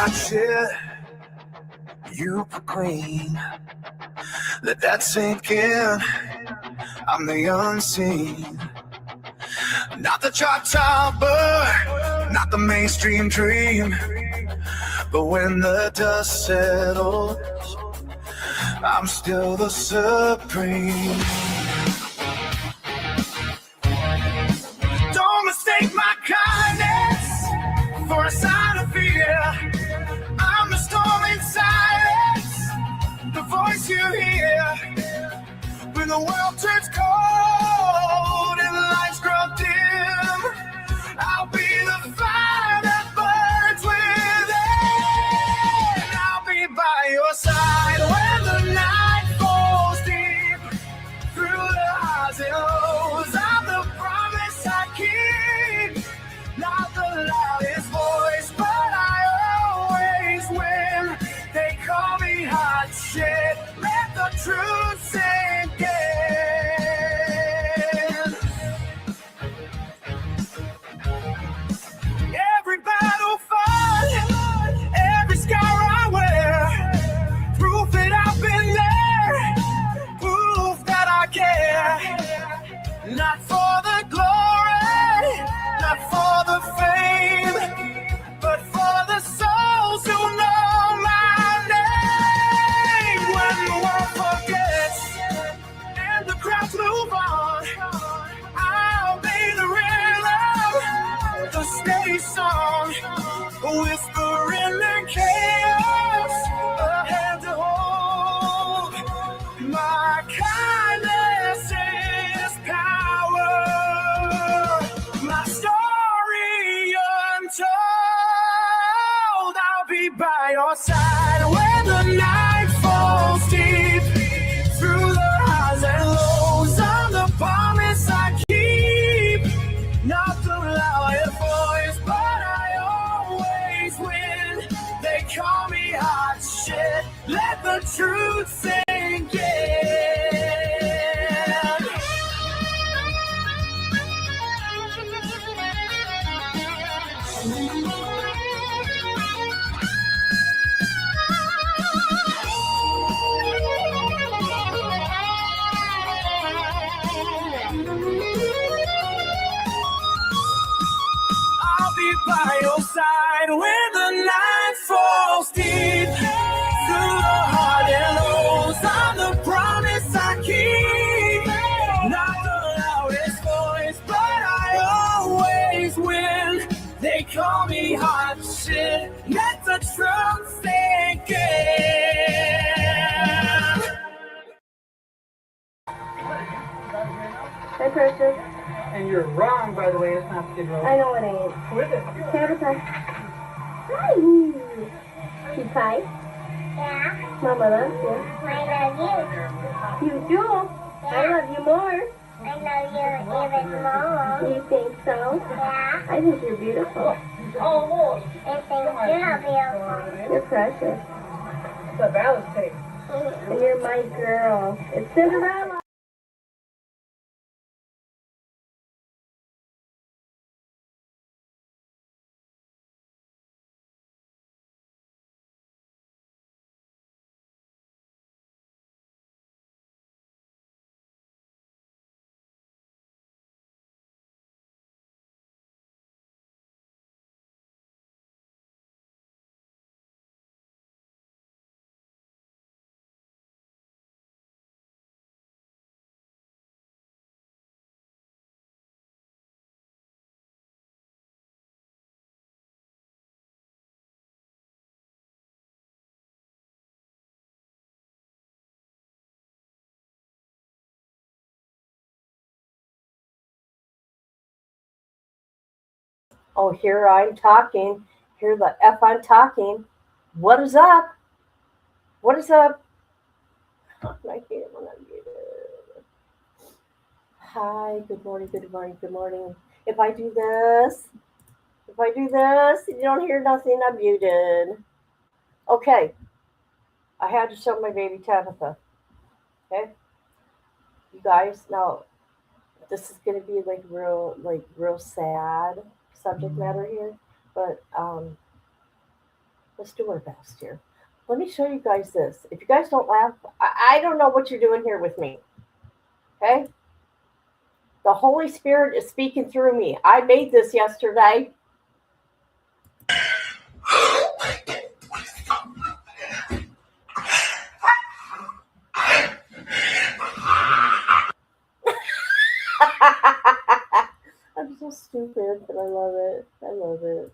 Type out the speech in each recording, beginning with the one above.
hot shit you proclaim. Let that sink in. I'm the unseen. Not the chart topper, not the mainstream dream. But when the dust settles, I'm still the supreme. Don't mistake my kindness for a sign of fear. I'm the storm in silence, the voice you hear. When the world turns cold and the lights grow dim, I'll be the fire that burns within. I'll be by your side when the night falls deep. Through the highs and lows, I'm the promise I keep. Not the loudest voice, but I always win. They call me hot shit. Let the truth sink in. Every battle fought, every scar I wear, proof that I've been there, proof that I care. Not for the glory, not for the fame, but for the souls who know my name. When the world forgets and the crowds move on, I'll be the rhythm, the steady song, whispering in chaos, a hand to hold. My kindness is power, my story untold. I'll be by your side when the night falls deep. Through the highs and lows, I'm the promise I keep. Not the loudest voice, but I always win. They call me hot shit. Let the truth sink in. I'll be by your side when the night falls deep. Through the hard and lows, I'm the promise I keep. Not the loudest voice, but I always win. They call me hot shit. Let the truth sink in. Hi, Precious. And you're wrong, by the way. It's not Skid Row. I know it ain't. Who is it? Tabitha. Hi. She's hi. Yeah, Mama loves you. I love you. You do? I love you more. I love you even more. You think so? Yeah, I think you're beautiful. Oh, I think you're beautiful. You're precious. it's a ballast tape. And you're my girl. It's Cinderella. Oh, here I'm talking. Here the F I'm talking. What is up? What is up? I can't when I'm muted. Hi, good morning, good morning, good morning. If I do this, you don't hear nothing, I'm muted. Okay, I had to show my baby Tabitha. Okay, you guys, now this is gonna be like real sad subject matter here, but Let's do our best here. Let me show you guys this. If you guys don't laugh, I don't know what you're doing here with me. Okay? The Holy Spirit is speaking through me. I made this yesterday. I'm so stupid, but I love it. I love it.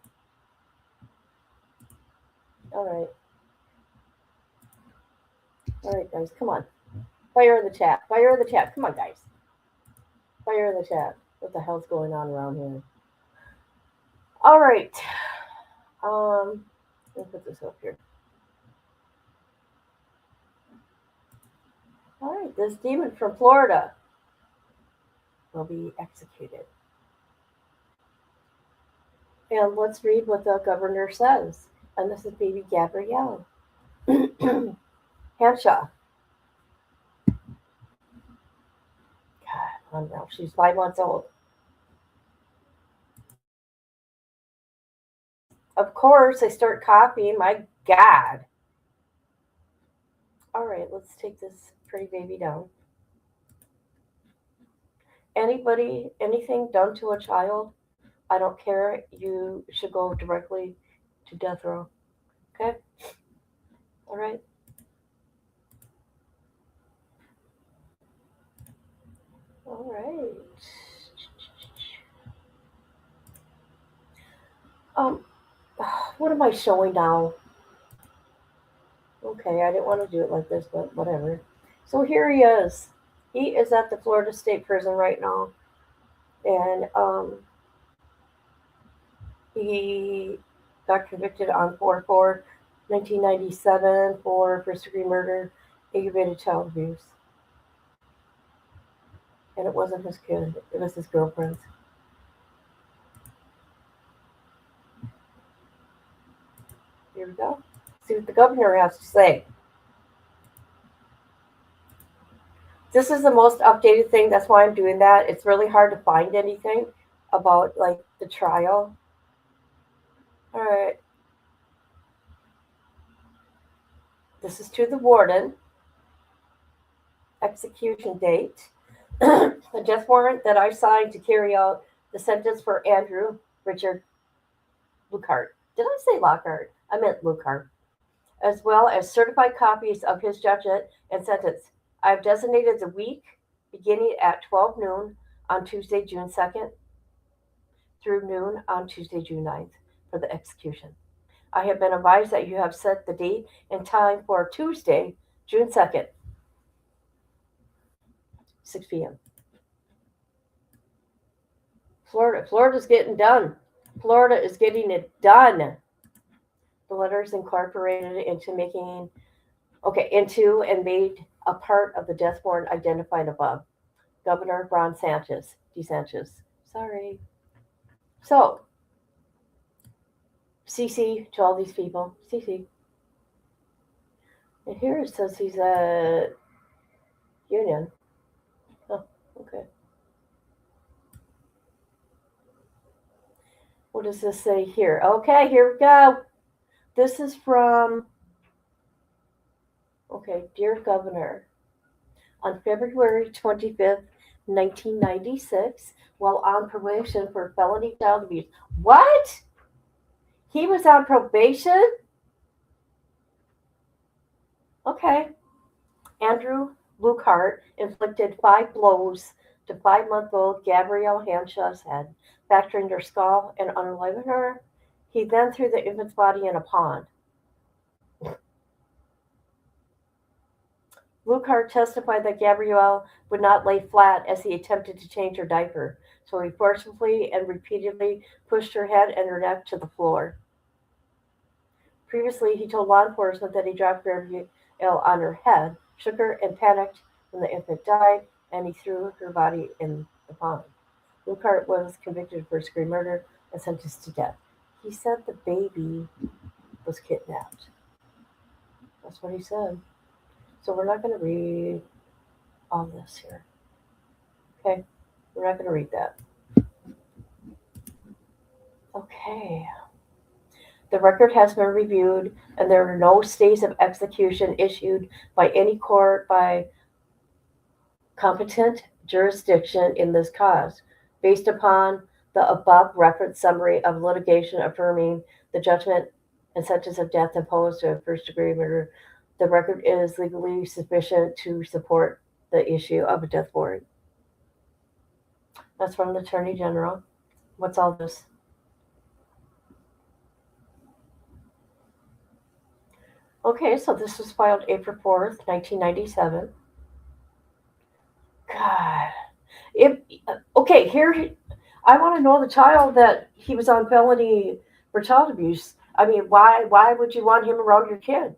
All right. All right, guys, come on. Fire in the chat. Fire in the chat. Come on, guys. Fire in the chat. What the hell's going on around here? All right. Let me put this up here. All right, this demon from Florida will be executed. And let's read what the governor says. And this is baby Gabrielle. Hanshaw. God, I don't know. She's 5 months old. Of course, I start copying. My God. All right, let's take this pretty baby down. Anybody, anything done to a child, I don't care. You should go directly to death row. Okay? All right? All right. What am I showing now? Okay, I didn't want to do it like this, but whatever. So here he is. He is at the Florida State Prison right now, and he got convicted on 4/4/1997 for first-degree murder, aggravated child abuse, and it wasn't his kid; it was his girlfriend's. Here we go. See what the governor has to say. This is the most updated thing. That's why I'm doing that. It's really hard to find anything about like the trial. All right. This is to the warden. Execution date. The death warrant that I signed to carry out the sentence for Andrew Richard Lukehart. Did I say Lockhart? I meant Lukehart. As well as certified copies of his judgment and sentence. I have designated the week beginning at 12 noon on Tuesday, June 2nd through noon on Tuesday, June 9th for the execution. I have been advised that you have set the date and time for Tuesday, June 2nd, 6 p.m. Florida's getting done. Florida is getting it done. The letter is incorporated into into and made a part of the death warrant identified above. Governor Ron DeSantis. Sorry. So, CC to all these people. CC. And here it says he's at Union. Oh, okay. What does this say here? Okay, here we go. This is from, Dear Governor, on February 25th, 1996, while on probation for felony child abuse. What? He was on probation? Okay. Andrew Lukehart inflicted 5 blows to 5-month-old Gabrielle Hanshaw's head, fracturing her skull and unaliving her. He then threw the infant's body in a pond. Lukehart testified that Gabrielle would not lay flat as he attempted to change her diaper, so he forcefully and repeatedly pushed her head and her neck to the floor. Previously, he told law enforcement that he dropped Gabrielle on her head, shook her, and panicked when the infant died, and he threw her body in the pond. Lukehart was convicted of first-degree murder and sentenced to death. He said the baby was kidnapped. That's what he said. So we're not going to read all this here. Okay? We're not going to read that. Okay. The record has been reviewed, and there are no stays of execution issued by any court by competent jurisdiction in this cause. Based upon the above record summary of litigation affirming the judgment and sentence of death imposed to a first-degree murder, the record is legally sufficient to support the issue of a death warrant. That's from the Attorney General. What's all this? Okay, so this was filed April 4th, 1997. God. Okay, here, I want to know the child that he was on felony for child abuse. I mean, why would you want him around your kid?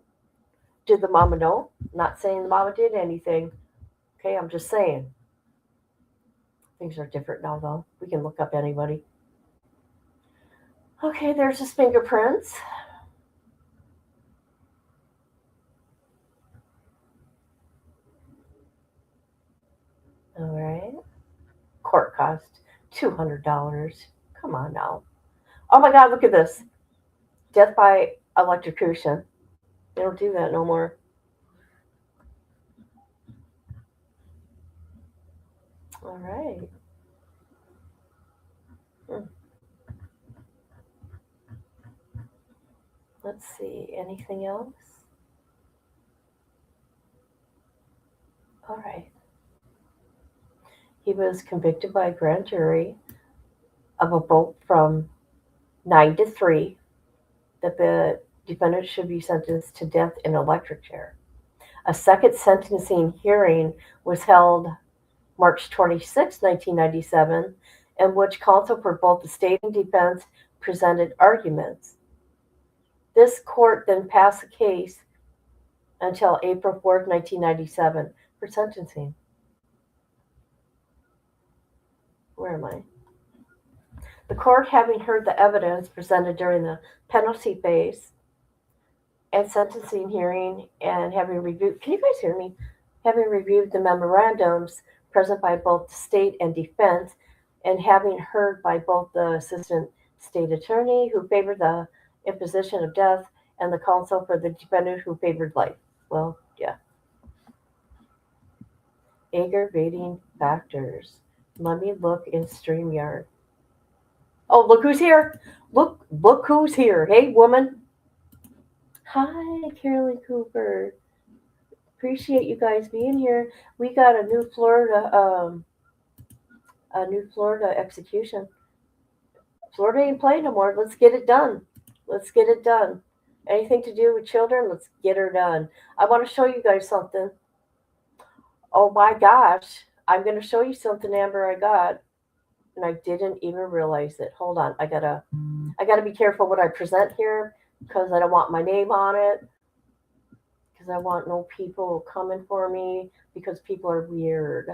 Did the mama know? Not saying the mama did anything. Okay, I'm just saying. Things are different now, though. We can look up anybody. Okay, there's his fingerprints. All right. Court cost $200. Come on now. Oh my God, look at this. Death by electrocution. They don't do that no more. All right. Let's see. Anything else? All right. He was convicted by a grand jury of a vote from 9-3 that the defendant should be sentenced to death in an electric chair. A second sentencing hearing was held March 26, 1997, in which counsel for both the state and defense presented arguments. This court then passed the case until April 4th, 1997 for sentencing. Where am I? The court, having heard the evidence presented during the penalty phase and sentencing hearing and having reviewed, can you guys hear me? Having reviewed the memorandums present by both the state and defense and having heard by both the assistant state attorney who favored the imposition of death and the counsel for the defendant who favored life. Well, yeah. Aggravating factors. Let me look in StreamYard. Oh, look who's here. Look who's here. Hey, woman. Hi, Carolyn Cooper. Appreciate you guys being here. We got a new Florida execution. Florida ain't playing no more. Let's get it done. Let's get it done. Anything to do with children, let's get her done. I want to show you guys something. Oh my gosh. I'm going to show you something, Amber, I got. And I didn't even realize it. Hold on. I gotta be careful what I present here because I don't want my name on it. Because I want no people coming for me because people are weird.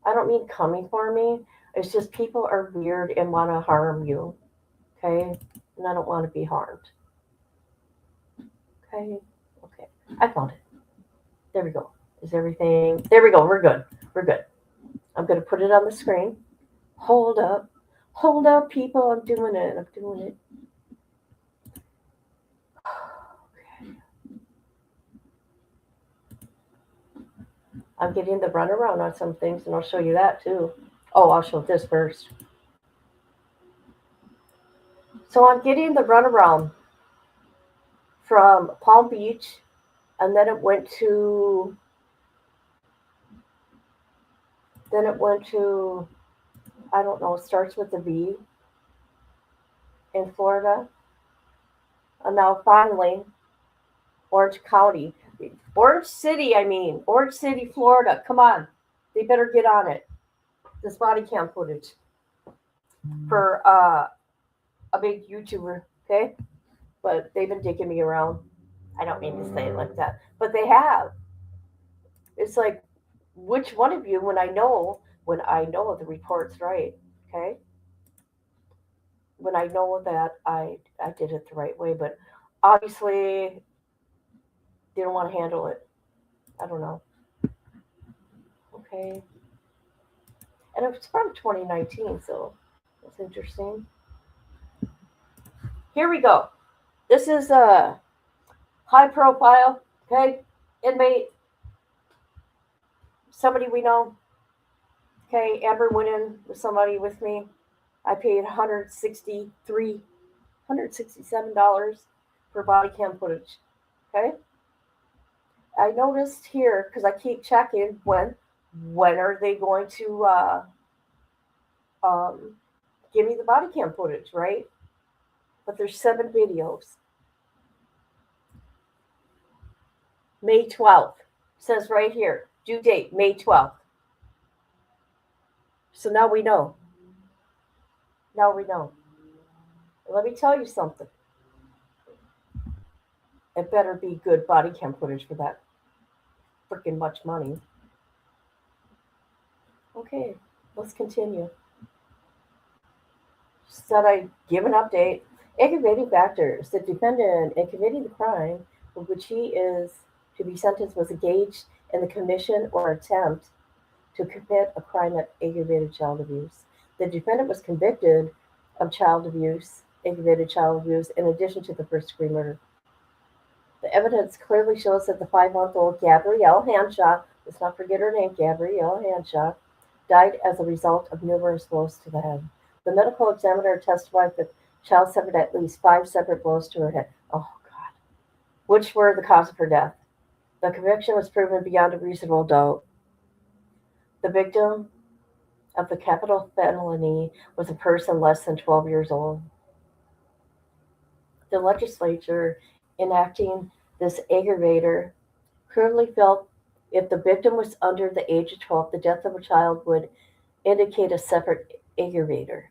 I don't mean coming for me. It's just people are weird and want to harm you. Okay? And I don't want to be harmed. Okay? Okay. I found it. There we go. Is everything? There we go. We're good. We're good. I'm going to put it on the screen. Hold up. Hold up, people. I'm doing it. I'm doing it. Okay. I'm getting the runaround on some things, and I'll show you that too. Oh, I'll show this first. So I'm getting the runaround from Palm Beach, and then it went to I don't know, it starts with a V in Florida. And now finally, Orange County. Orange City, Florida. Come on. They better get on it. This body cam footage for a big YouTuber, okay? But they've been digging me around. I don't mean to say it like that, but they have. It's like, which one of you, when I know the report's right, okay? When I know that I did it the right way, but obviously they don't want to handle it. I don't know. Okay. And it's from 2019, so that's interesting. Here we go. This is a high profile, okay, inmate, somebody we know. Okay, Amber went in with somebody with me. I paid $167 for body cam footage. Okay, I noticed here because I keep checking when are they going to um, give me the body cam footage, right? But there's 7 videos. May 12th says right here, due date May 12th. So now we know. Now we know. Let me tell you something. It better be good body cam footage for that freaking much money. Okay, let's continue. Said I give an update. Aggravating factors. The defendant in committing the crime for which he is to be sentenced was engaged in the commission or attempt to commit a crime of aggravated child abuse. The defendant was convicted of child abuse, aggravated child abuse, in addition to the first degree murder. The evidence clearly shows that the 5-month-old Gabrielle Hanshaw, let's not forget her name, Gabrielle Hanshaw, died as a result of numerous blows to the head. The medical examiner testified that the child suffered at least 5 separate blows to her head. Oh, God. Which were the cause of her death. The conviction was proven beyond a reasonable doubt. The victim of the capital felony was a person less than 12 years old. The legislature enacting this aggravator clearly felt if the victim was under the age of 12, the death of a child would indicate a separate aggravator.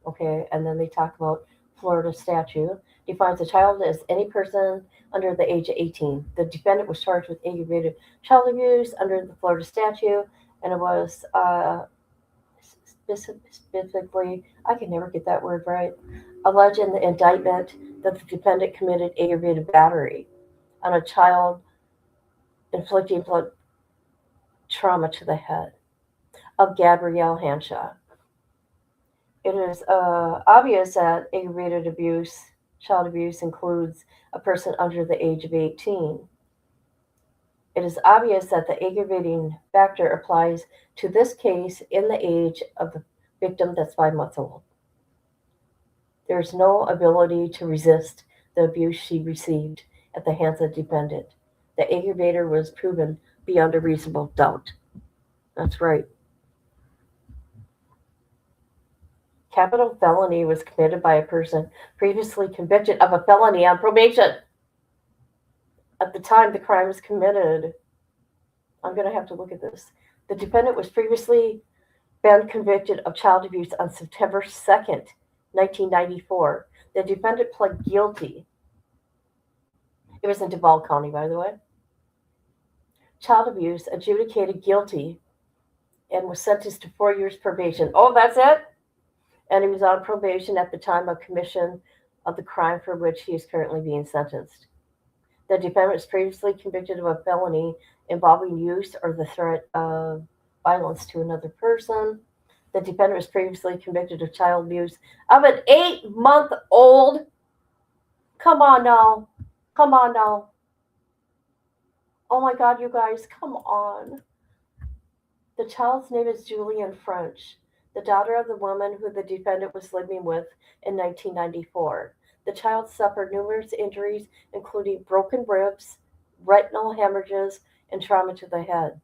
Okay, and then they talk about Florida statute defines a child as any person under the age of 18. The defendant was charged with aggravated child abuse under the Florida statute, and it was specifically, I can never get that word right, alleged in the indictment that the defendant committed aggravated battery on a child, inflicting blood trauma to the head of Gabrielle Hanshaw. It is obvious that aggravated abuse, child abuse, includes a person under the age of 18. It is obvious that the aggravating factor applies to this case in the age of the victim that's 5 months old. There is no ability to resist the abuse she received at the hands of the defendant. The aggravator was proven beyond a reasonable doubt. That's right. Capital felony was committed by a person previously convicted of a felony on probation. At the time the crime was committed, I'm going to have to look at this. The defendant was previously been convicted of child abuse on September 2nd, 1994. The defendant pled guilty. It was in Duval County, by the way. Child abuse, adjudicated guilty, and was sentenced to 4 years probation. Oh, that's it? And he was on probation at the time of commission of the crime for which he is currently being sentenced. The defendant was previously convicted of a felony involving use or the threat of violence to another person. The defendant was previously convicted of child abuse of an 8-month-old. Come on now. Come on now. Oh my God, you guys, come on. The child's name is Julian French, the daughter of the woman who the defendant was living with in 1994. The child suffered numerous injuries, including broken ribs, retinal hemorrhages, and trauma to the head.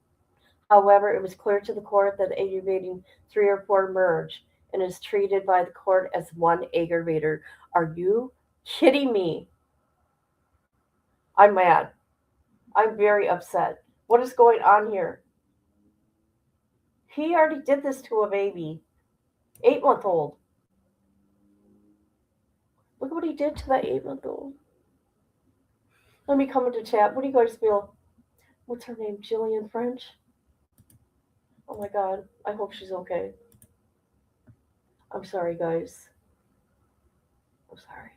However, it was clear to the court that aggravating 3 or 4 merged and is treated by the court as one aggravator. Are you kidding me? I'm mad. I'm very upset. What is going on here? He already did this to a baby, 8-month-old. Look what he did to that 8-month-old. Let me come into chat. What do you guys feel? What's her name? Jillian French? Oh my God. I hope she's okay. I'm sorry, guys. I'm sorry.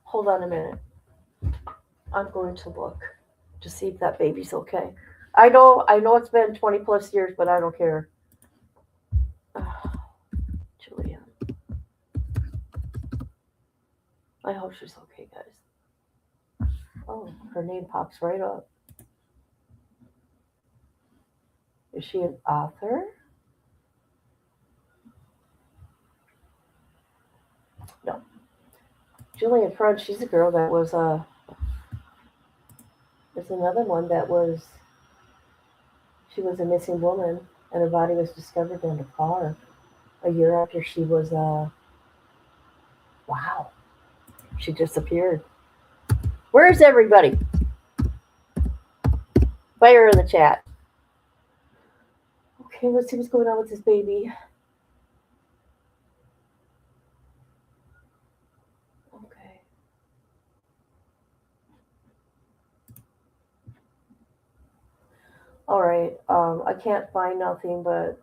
Hold on a minute. I'm going to look to see if that baby's okay. I know it's been 20 plus years, but I don't care. Oh, Julian. I hope she's okay, guys. Oh, her name pops right up. Is she an author? No. Julian Front, she's a girl that was there's another one that was she was a missing woman and her body was discovered in a car a year after she was wow. She disappeared. Where's everybody? Fire in the chat. Okay, let's see what's going on with this baby. Okay. All right. I can't find nothing, but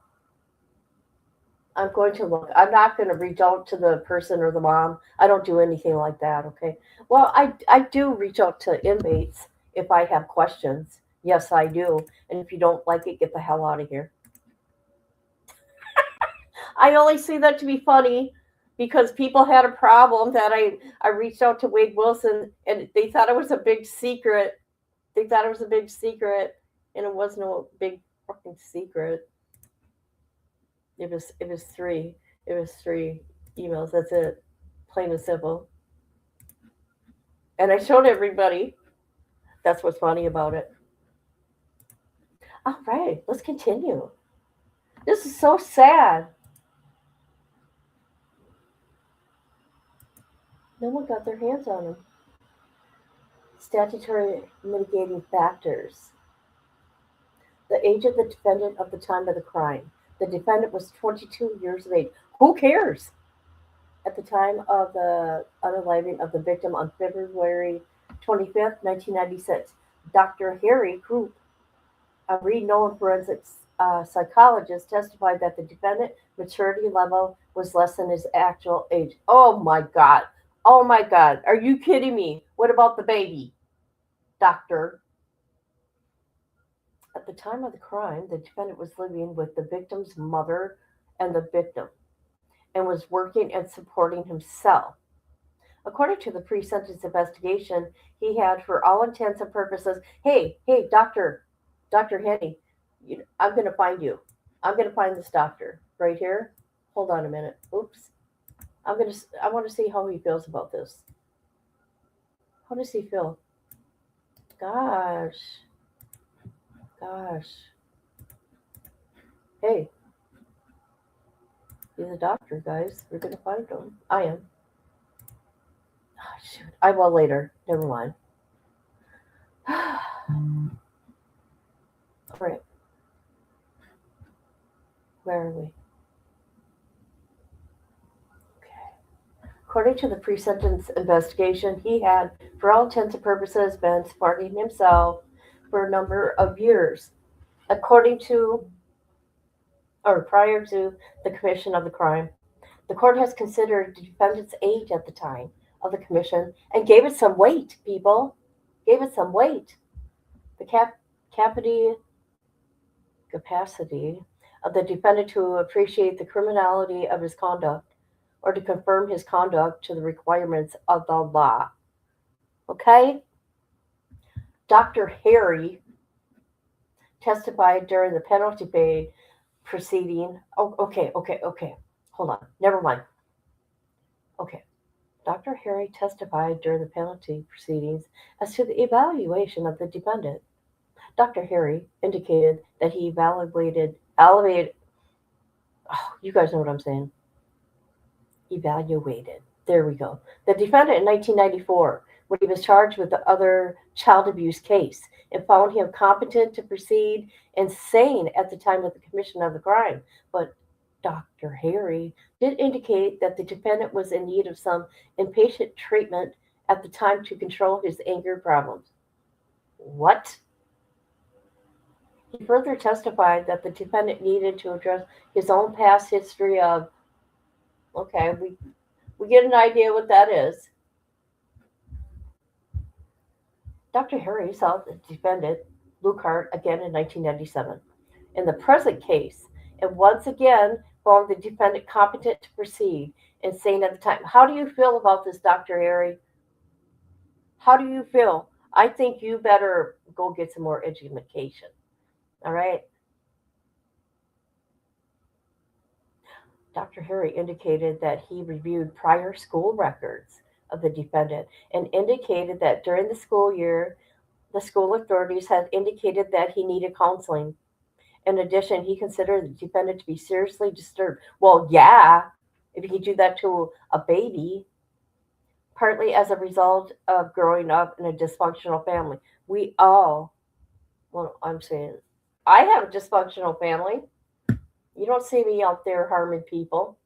I'm going to look. I'm not going to reach out to the person or the mom. I don't do anything like that. Okay. Well, I do reach out to inmates if I have questions. Yes, I do. And if you don't like it, get the hell out of here. I only see that to be funny because people had a problem that I reached out to Wade Wilson and they thought it was a big secret. They thought it was a big secret, and it wasn't a big fucking secret. It was three. It was three emails. That's it. Plain and simple. And I showed everybody. That's what's funny about it. All right, let's continue. This is so sad. No one got their hands on him. Statutory mitigating factors. The age of the defendant at the time of the crime. The defendant was 22 years of age. Who cares? At the time of the unaliving of the victim on February 25th, 1996, Dr. Harry Krupp, a renowned forensic psychologist, testified that the defendant's maturity level was less than his actual age. Oh my God. Oh my God. Are you kidding me? What about the baby? Doctor. At the time of the crime, the defendant was living with the victim's mother and the victim and was working and supporting himself. According to the pre-sentence investigation, he had, for all intents and purposes, hey, Dr. Henny, I'm going to find you. I'm going to find this doctor right here. Hold on a minute. Oops. I want to see how he feels about this. How does he feel? Gosh. Hey. He's a doctor, guys. We're going to find him. I am. Oh, shoot. I will later. Never mind. All right. Where are we? According to the pre-sentence investigation, he had, for all intents and purposes, been supporting himself for a number of years, according to, or prior to the commission of the crime. The court has considered the defendant's age at the time of the commission and gave it some weight, people. Gave it some weight. The capacity of the defendant to appreciate the criminality of his conduct or to confirm his conduct to the requirements of the law. Okay? Dr. Harry testified during the penalty phase proceeding. Oh, okay. Hold on. Never mind. Okay. Dr. Harry testified during the penalty proceedings as to the evaluation of the defendant. Dr. Harry indicated that he elevated. Oh, you guys know what I'm saying. Evaluated. There we go. The defendant in 1994, when he was charged with the other child abuse case, and found him competent to proceed and sane at the time of the commission of the crime. But Dr. Harry did indicate that the defendant was in need of some inpatient treatment at the time to control his anger problems. What? He further testified that the defendant needed to address his own past history of, okay, we get an idea what that is. Dr. Harry saw the defendant, Lukehart, again in 1997. In the present case, and once again found the defendant competent to proceed and sane at the time. How do you feel about this, Dr. Harry? How do you feel? I think you better go get some more education. All right. Dr. Harry indicated that he reviewed prior school records of the defendant and indicated that during the school year, the school authorities had indicated that he needed counseling. In addition, he considered the defendant to be seriously disturbed. Well, yeah, if you could do that to a baby, partly as a result of growing up in a dysfunctional family. We all, well, I'm saying, I have a dysfunctional family. You don't see me out there harming people.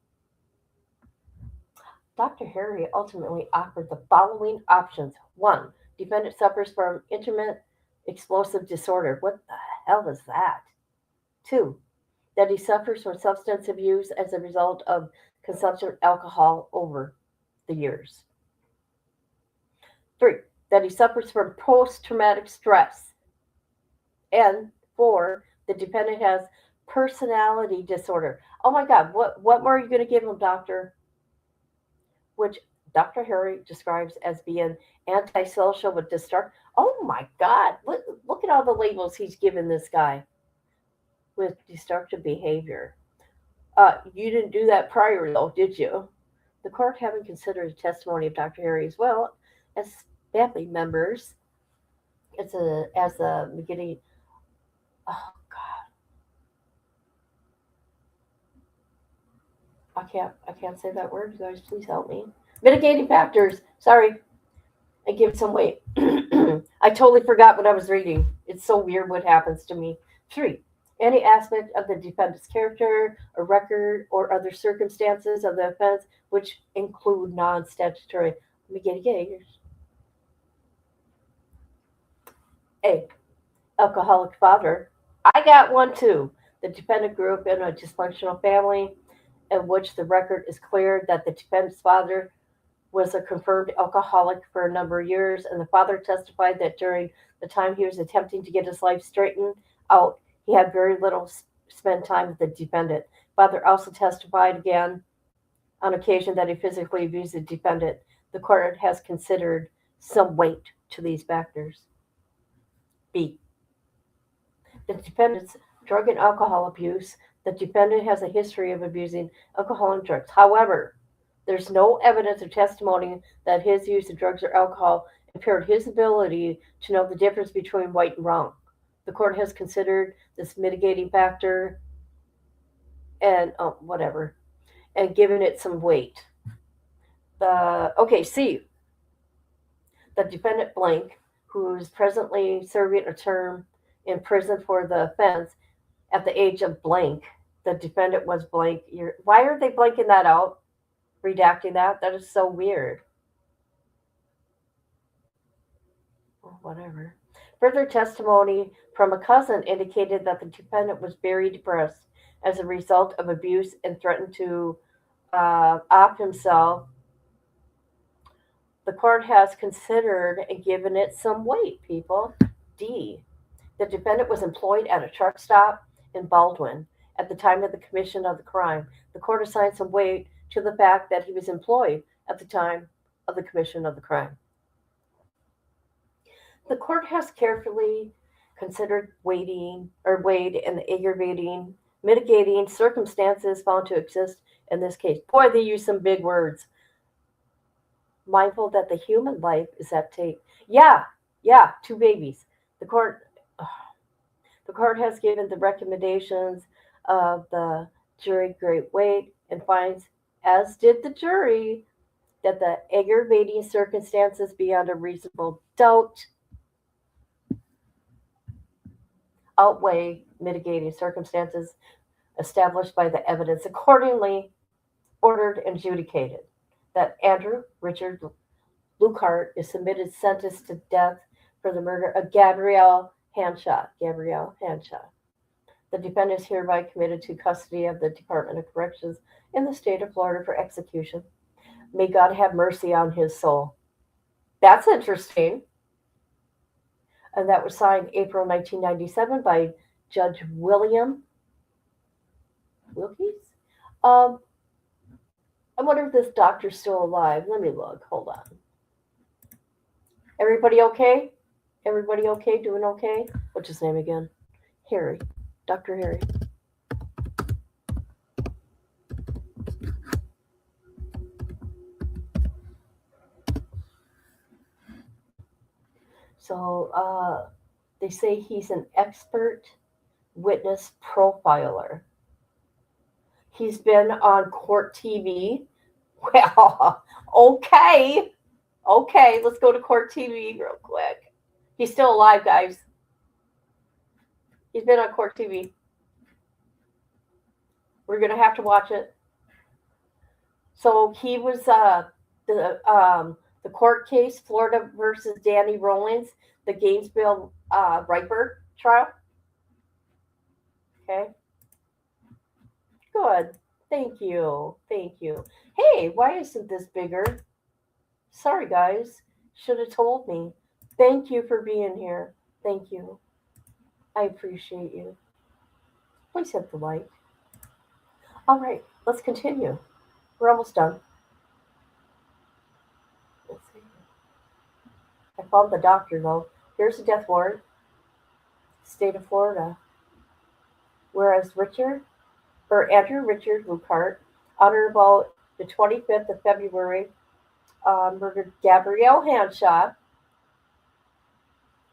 Dr. Harry ultimately offered the following options. One, defendant suffers from intermittent explosive disorder. What the hell is that? Two, that he suffers from substance abuse as a result of consumption of alcohol over the years. Three, that he suffers from post-traumatic stress. And four, the dependent has personality disorder. Oh my God, what more are you going to give him, doctor? Which Dr. Harry describes as being antisocial with destructive. Oh my God, look at all the labels he's given this guy with destructive behavior. You didn't do that prior, though, did you? The court, having considered the testimony of Dr. Harry as well as family members, as a beginning. Oh God, I can't say that word. You guys, please help me. Mitigating factors. Sorry, I give some weight. I totally forgot what I was reading. It's so weird what happens to me. 3. Any aspect of the defendant's character or record or other circumstances of the offense which include non-statutory. Let me get yours. A. Alcoholic father. I got one too. The defendant grew up in a dysfunctional family in which the record is clear that the defendant's father was a confirmed alcoholic for a number of years, and the father testified that during the time he was attempting to get his life straightened out, he had very little spent time with the defendant. Father also testified again on occasion that he physically abused the defendant. The court has considered some weight to these factors. B. The defendant's drug and alcohol abuse. The defendant has a history of abusing alcohol and drugs. However, there's no evidence or testimony that his use of drugs or alcohol impaired his ability to know the difference between right and wrong. The court has considered this mitigating factor and whatever, and given it some weight. C. The defendant blank, who is presently serving a term in prison for the offense at the age of blank. The defendant was blank. Why are they blanking that out? Redacting that? That is so weird. Well, whatever. Further testimony from a cousin indicated that the defendant was very depressed as a result of abuse and threatened to off himself. The court has considered and given it some weight, people. D. The defendant was employed at a truck stop in Baldwin at the time of the commission of the crime. The court assigned some weight to the fact that he was employed at the time of the commission of the crime. The court has carefully considered weighed in the aggravating, mitigating circumstances found to exist in this case. Boy, they use some big words. Mindful that the human life is at stake. Yeah, 2 babies. The court has given the recommendations of the jury great weight and finds, as did the jury, that the aggravating circumstances beyond a reasonable doubt outweigh mitigating circumstances established by the evidence. Accordingly, ordered and adjudicated that Andrew Richard Lukehart is submitted sentence to death for the murder of Gabrielle Hanshaw. The defendant is hereby committed to custody of the Department of Corrections in the state of Florida for execution. May God have mercy on his soul. That's interesting. And that was signed April 1997 by Judge William Wilkes. I wonder if this doctor's still alive. Let me look. Hold on. Everybody okay? Everybody okay? Doing okay? What's his name again? Harry. Dr. Harry. So they say he's an expert witness profiler. He's been on court TV. Well, okay. Okay, let's go to court TV real quick. He's still alive, guys. He's been on court TV. We're going to have to watch it. So he was the court case, Florida versus Danny Rollins, the Gainesville Riper trial. Okay. Good. Thank you. Thank you. Hey, why isn't this bigger? Sorry, guys. Should have told me. Thank you for being here. Thank you. I appreciate you. Please hit the like. All right, let's continue. We're almost done. Let's see. I found the doctor, though. Here's a death warrant. State of Florida. Whereas Andrew Richard Lukehart, on or about the 25th of February, murdered Gabrielle Hanshaw.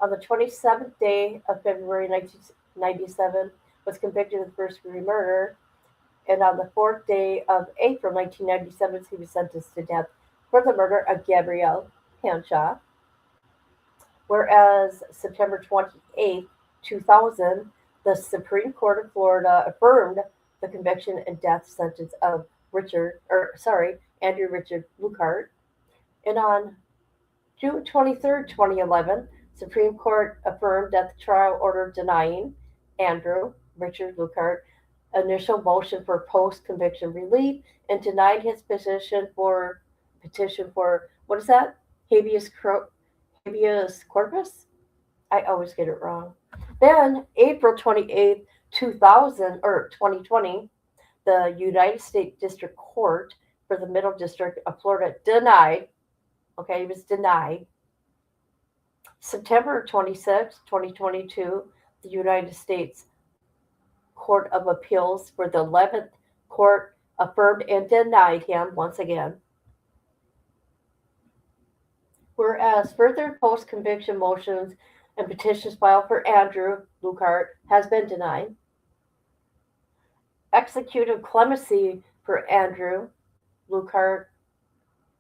On the 27th day of February 1997, was convicted of first-degree murder. And on the 4th day of April 1997, he was sentenced to death for the murder of Gabrielle Hanshaw. Whereas September 28, 2000, the Supreme Court of Florida affirmed the conviction and death sentence of Andrew Richard Lukehart. And on June 23, 2011, Supreme Court affirmed that the trial order denying Andrew Richard Lukehart initial motion for post-conviction relief and denied his petition for what is that? Habeas corpus? I always get it wrong. Then April 28, 2020, the United States District Court for the Middle District of Florida denied. Okay, it was denied. September 26, 2022, the United States Court of Appeals for the 11th Court affirmed and denied him once again. Whereas further post-conviction motions and petitions filed for Andrew Lukehart has been denied. Executive clemency for Andrew Lukehart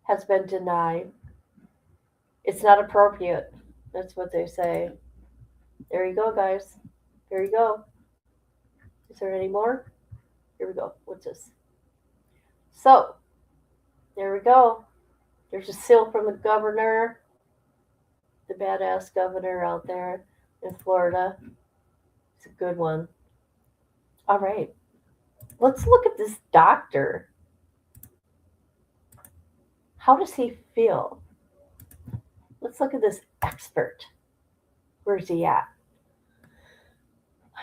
has been denied. It's not appropriate. That's what they say. There you go, guys. There you go. Is there any more? Here we go. What's this? So, there we go. There's a seal from the governor, the badass governor out there in Florida. It's a good one. All right. Let's look at this doctor. How does he feel? Let's look at this expert. Where's he at? I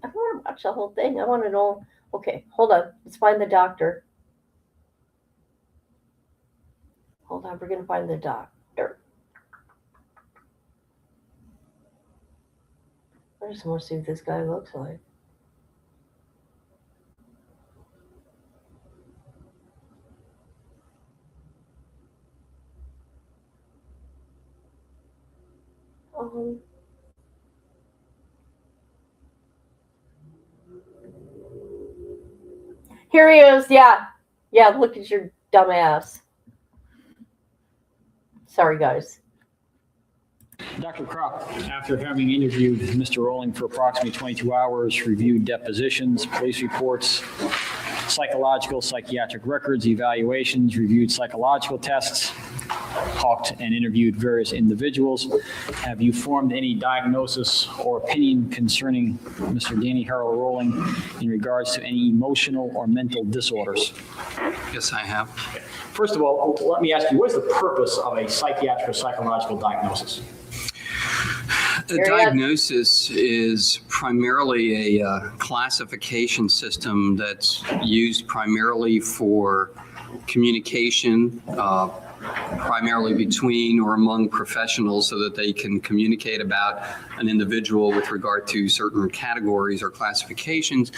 want to watch the whole thing. I want to know. Okay, hold on. Let's find the doctor. Hold on. We're going to find the doctor. I just want to see what this guy looks like. Here he is. Yeah. Look at your dumb ass. Sorry, guys. Dr. Kropp, after having interviewed Mr. Rowling for approximately 22 hours, reviewed depositions, police reports, psychological, psychiatric records, evaluations, reviewed psychological tests, talked and interviewed various individuals, have you formed any diagnosis or opinion concerning Mr. Danny Harold Rowling in regards to any emotional or mental disorders? Yes, I have. First of all, let me ask you, what is the purpose of a psychiatric or psychological diagnosis? The diagnosis This is primarily a classification system that's used primarily for communication, primarily between or among professionals so that they can communicate about an individual with regard to certain categories or classifications.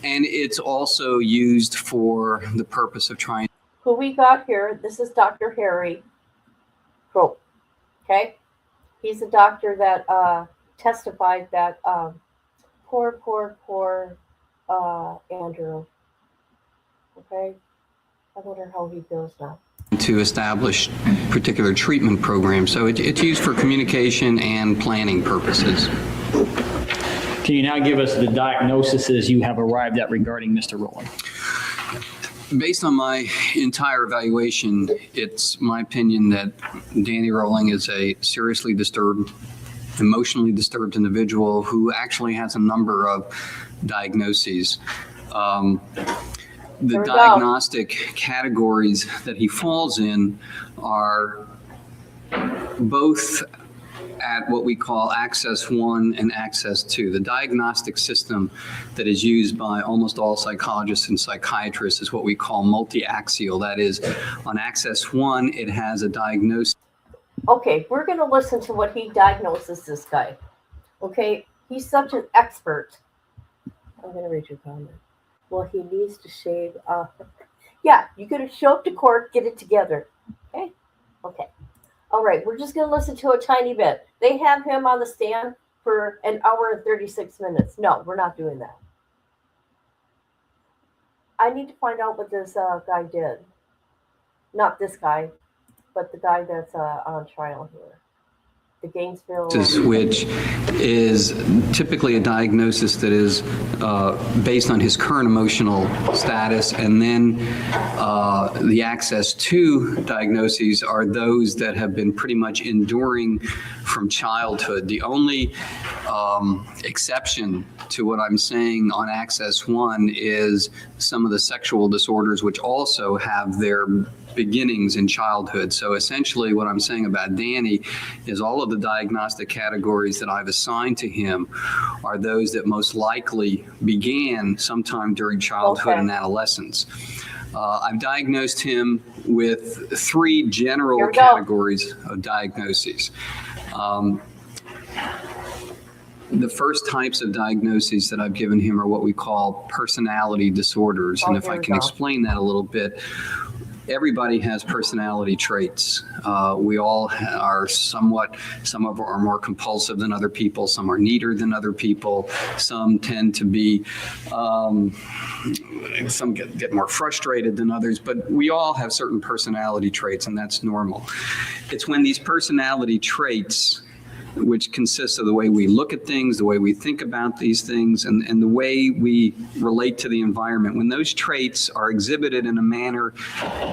And it's also used for the purpose of trying. Who we got here, this is Dr. Harry Crow. Okay? He's a doctor that testified that poor Andrew. Okay? I wonder how he feels now. To establish particular treatment programs. So it's used for communication and planning purposes. Can you now give us the diagnoses you have arrived at regarding Mr. Rowling? Based on my entire evaluation, it's my opinion that Danny Rowling is a seriously disturbed, emotionally disturbed individual who actually has a number of diagnoses. The diagnostic categories that he falls in are both at what we call Access 1 and Access 2. The diagnostic system that is used by almost all psychologists and psychiatrists is what we call multi-axial. That is, on Access 1, it has a diagnosis. Okay, we're going to listen to what he diagnoses this guy. Okay, he's such an expert. I'm going to read your comment. Well, he needs to shave off. Yeah, you're going to show up to court, get it together. Okay? Okay. All right, we're just going to listen to a tiny bit. They have him on the stand for an hour and 36 minutes. No, we're not doing that. I need to find out what this guy did. Not this guy, but the guy that's on trial here. The Gainesville. Which is typically a diagnosis that is based on his current emotional status, and then the Access 2 diagnoses are those that have been pretty much enduring from childhood. The only exception to what I'm saying on Access 1 is some of the sexual disorders, which also have their beginnings in childhood. So essentially what I'm saying about Danny is all of the diagnostic categories that I've assigned to him are those that most likely began sometime during childhood and adolescence. I've diagnosed him with 3 general categories of diagnoses. The first types of diagnoses that I've given him are what we call personality disorders. And if I can explain that a little bit, everybody has personality traits. We all are somewhat, some of are more compulsive than other people, some are neater than other people, some tend to be, some get more frustrated than others, but we all have certain personality traits, and that's normal. It's when these personality traits, which consists of the way we look at things, the way we think about these things, and the way we relate to the environment. When those traits are exhibited in a manner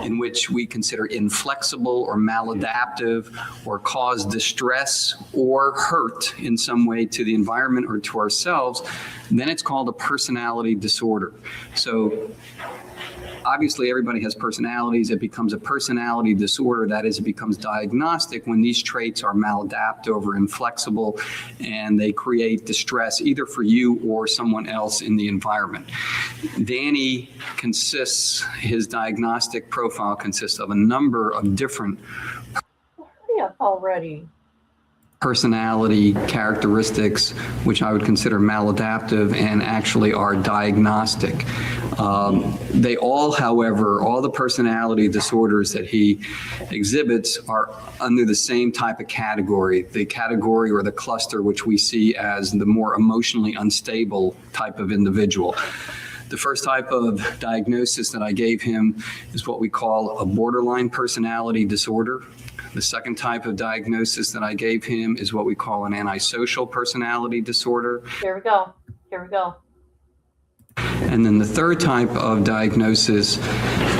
in which we consider inflexible or maladaptive or cause distress or hurt in some way to the environment or to ourselves, then it's called a personality disorder. So obviously, everybody has personalities. It becomes a personality disorder. That is, it becomes diagnostic when these traits are maladaptive or inflexible, and they create distress either for you or someone else in the environment. Danny his diagnostic profile consists of a number of different personality characteristics, which I would consider maladaptive and actually are diagnostic. They all, however, all the personality disorders that he exhibits are under the same type of category, the category or the cluster which we see as the more emotionally unstable type of individual. The first type of diagnosis that I gave him is what we call a borderline personality disorder. The second type of diagnosis that I gave him is what we call an antisocial personality disorder. Here we go. Here we go. And then the third type of diagnosis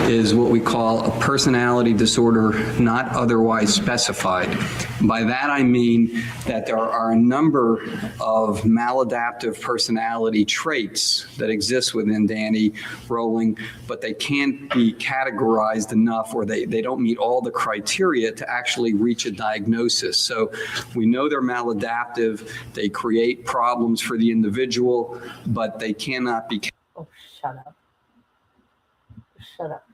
is what we call a personality disorder not otherwise specified. By that I mean that there are a number of maladaptive personality traits that exist within Danny Rolling, but they can't be categorized enough, or they don't meet all the criteria to actually reach a diagnosis. So we know they're maladaptive, they create problems for the individual, but they cannot be. Oh, shut up. Shut up.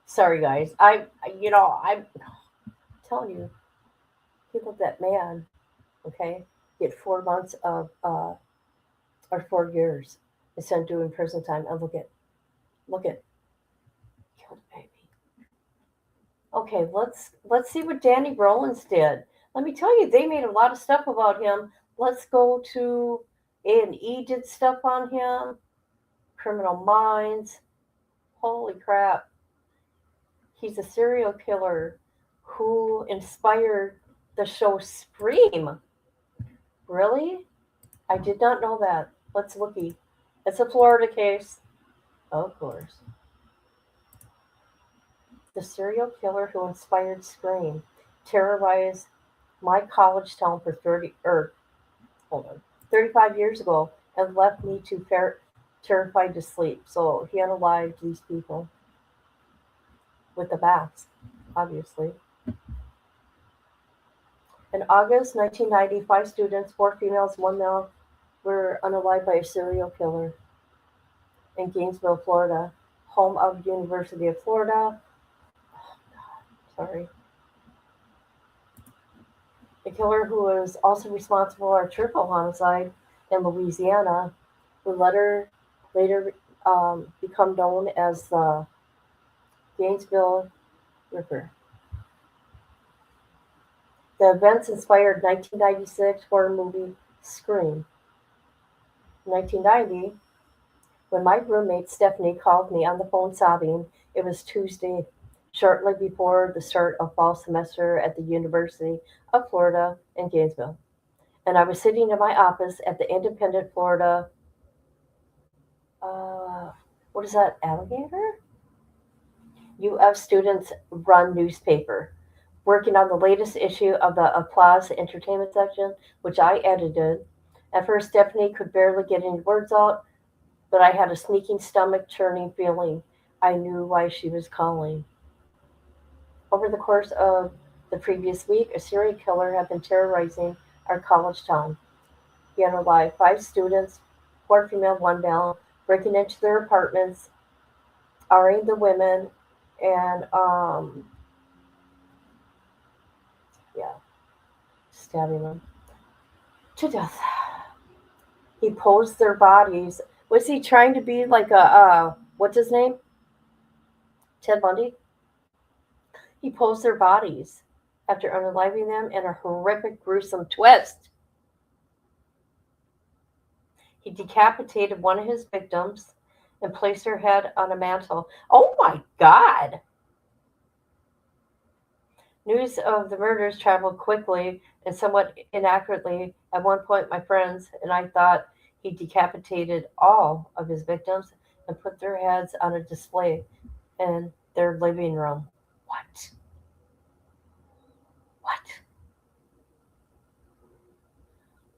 Sorry, guys. I'm telling you, people that man, okay, get 4 months of, or 4 years instead of doing prison time. And look at, killed a baby. Okay, let's see what Danny Rollins did. Let me tell you, they made a lot of stuff about him. Let's go to A&E did stuff on him. Criminal Minds. Holy crap. He's a serial killer who inspired the show Scream. Really? I did not know that. Let's looky. It's a Florida case. Of course. The serial killer who inspired Scream terrorized my college town for 35 years ago and left me terrified to sleep. So he unalived these people with the bats, obviously. In August 1990, 5 students, 4 females, 1 male, were unalived by a serial killer in Gainesville, Florida, home of the University of Florida. Sorry. The killer, who was also responsible for a triple homicide in Louisiana, would later become known as the Gainesville Ripper. The events inspired 1996 horror movie Scream. In 1990, when my roommate Stephanie called me on the phone sobbing, it was Tuesday, shortly before the start of fall semester at the University of Florida in Gainesville. And I was sitting in my office at the Independent Florida, what is that, Alligator? UF Students Run newspaper, working on the latest issue of the Applause Entertainment section, which I edited. At first, Stephanie could barely get any words out, but I had a sneaking stomach-churning feeling. I knew why she was calling. Over the course of the previous week, a serial killer had been terrorizing our college town. He unalived 5 students, 4 female, 1 male, breaking into their apartments, arring the women, and stabbing them to death. He posed their bodies. Was he trying to be like a what's his name? Ted Bundy? He posed their bodies after unaliving them in a horrific, gruesome twist. He decapitated one of his victims and placed her head on a mantle. Oh my God! News of the murders traveled quickly and somewhat inaccurately. At one point, my friends and I thought he decapitated all of his victims and put their heads on a display in their living room. What?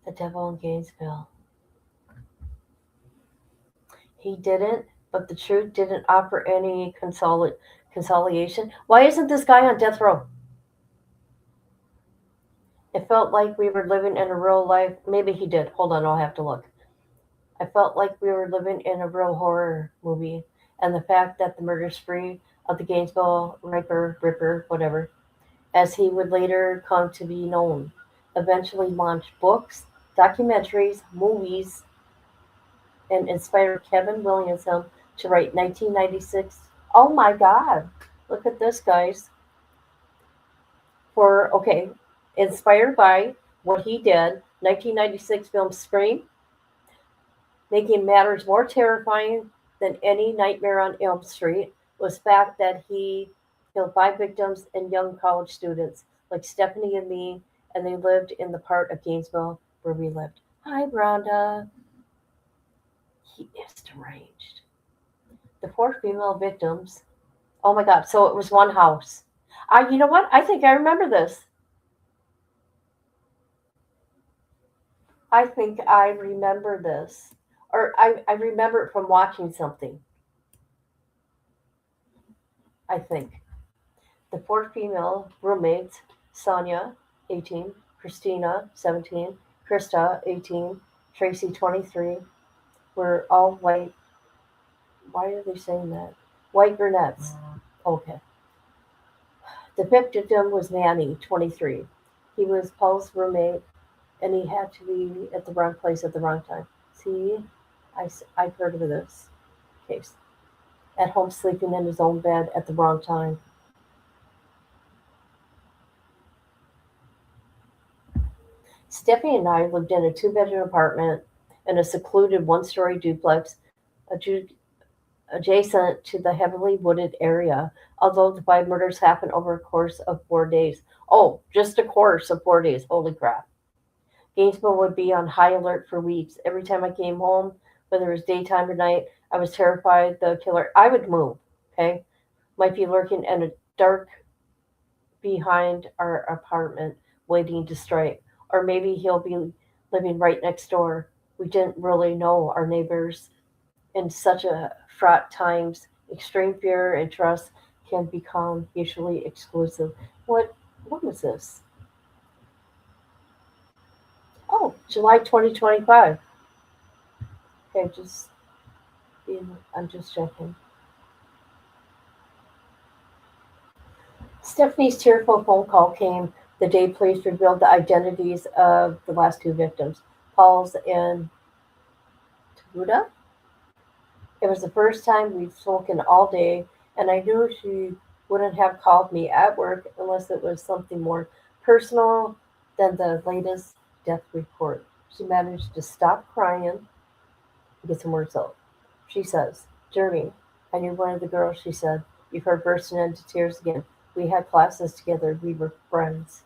The devil in Gainesville. He didn't, but the truth didn't offer any consolation. Why isn't this guy on death row? It felt like we were living in a real life. Maybe he did. Hold on, I'll have to look. I felt like we were living in a real horror movie. And the fact that the murder spree of the Gainesville Ripper, whatever, as he would later come to be known, eventually launched books, documentaries, movies, and inspired Kevin Williamson to write 1996. Oh my God. Look at this, guys. Inspired by what he did, 1996 film Scream, making matters more terrifying than any Nightmare on Elm Street was the fact that he killed 5 victims and young college students like Stephanie and me, and they lived in the part of Gainesville where we lived. Hi, Rhonda. He is deranged. The 4 female victims. Oh my God. So it was one house. You know what? I think I remember this. I think I remember this. Or I remember it from watching something. I think. The 4 female roommates, Sonia, 18, Christina, 17, Krista, 18, Tracy, 23, were all white. Why are they saying that? White brunettes. Okay. The fifth victim was Manny, 23. He was Paul's roommate, and he had to be at the wrong place at the wrong time. See, I've heard of this case. At home sleeping in his own bed at the wrong time. Stephanie and I lived in a 2-bedroom apartment in a secluded 1-story duplex adjacent to the heavily wooded area, although the 5 murders happened over a course of 4 days. Oh, just a course of 4 days. Holy crap. Gainesville would be on high alert for weeks. Every time I came home, whether it was daytime or night, I was terrified the killer. I would move, okay? Might be lurking in a dark behind our apartment waiting to strike. Or maybe he'll be living right next door. We didn't really know our neighbors. In such a fraught times, extreme fear and trust can become mutually exclusive. What was this? Oh, July 2025. Okay, I'm just checking. Stephanie's tearful phone call came the day police revealed the identities of the last 2 victims, Paul's and Tabuda. It was the first time we'd spoken all day, and I knew she wouldn't have called me at work unless it was something more personal than the latest death report. She managed to stop crying and get some words out. She says, Jeremy, I knew one of the girls, she said, before bursting into tears again. We had classes together. We were friends.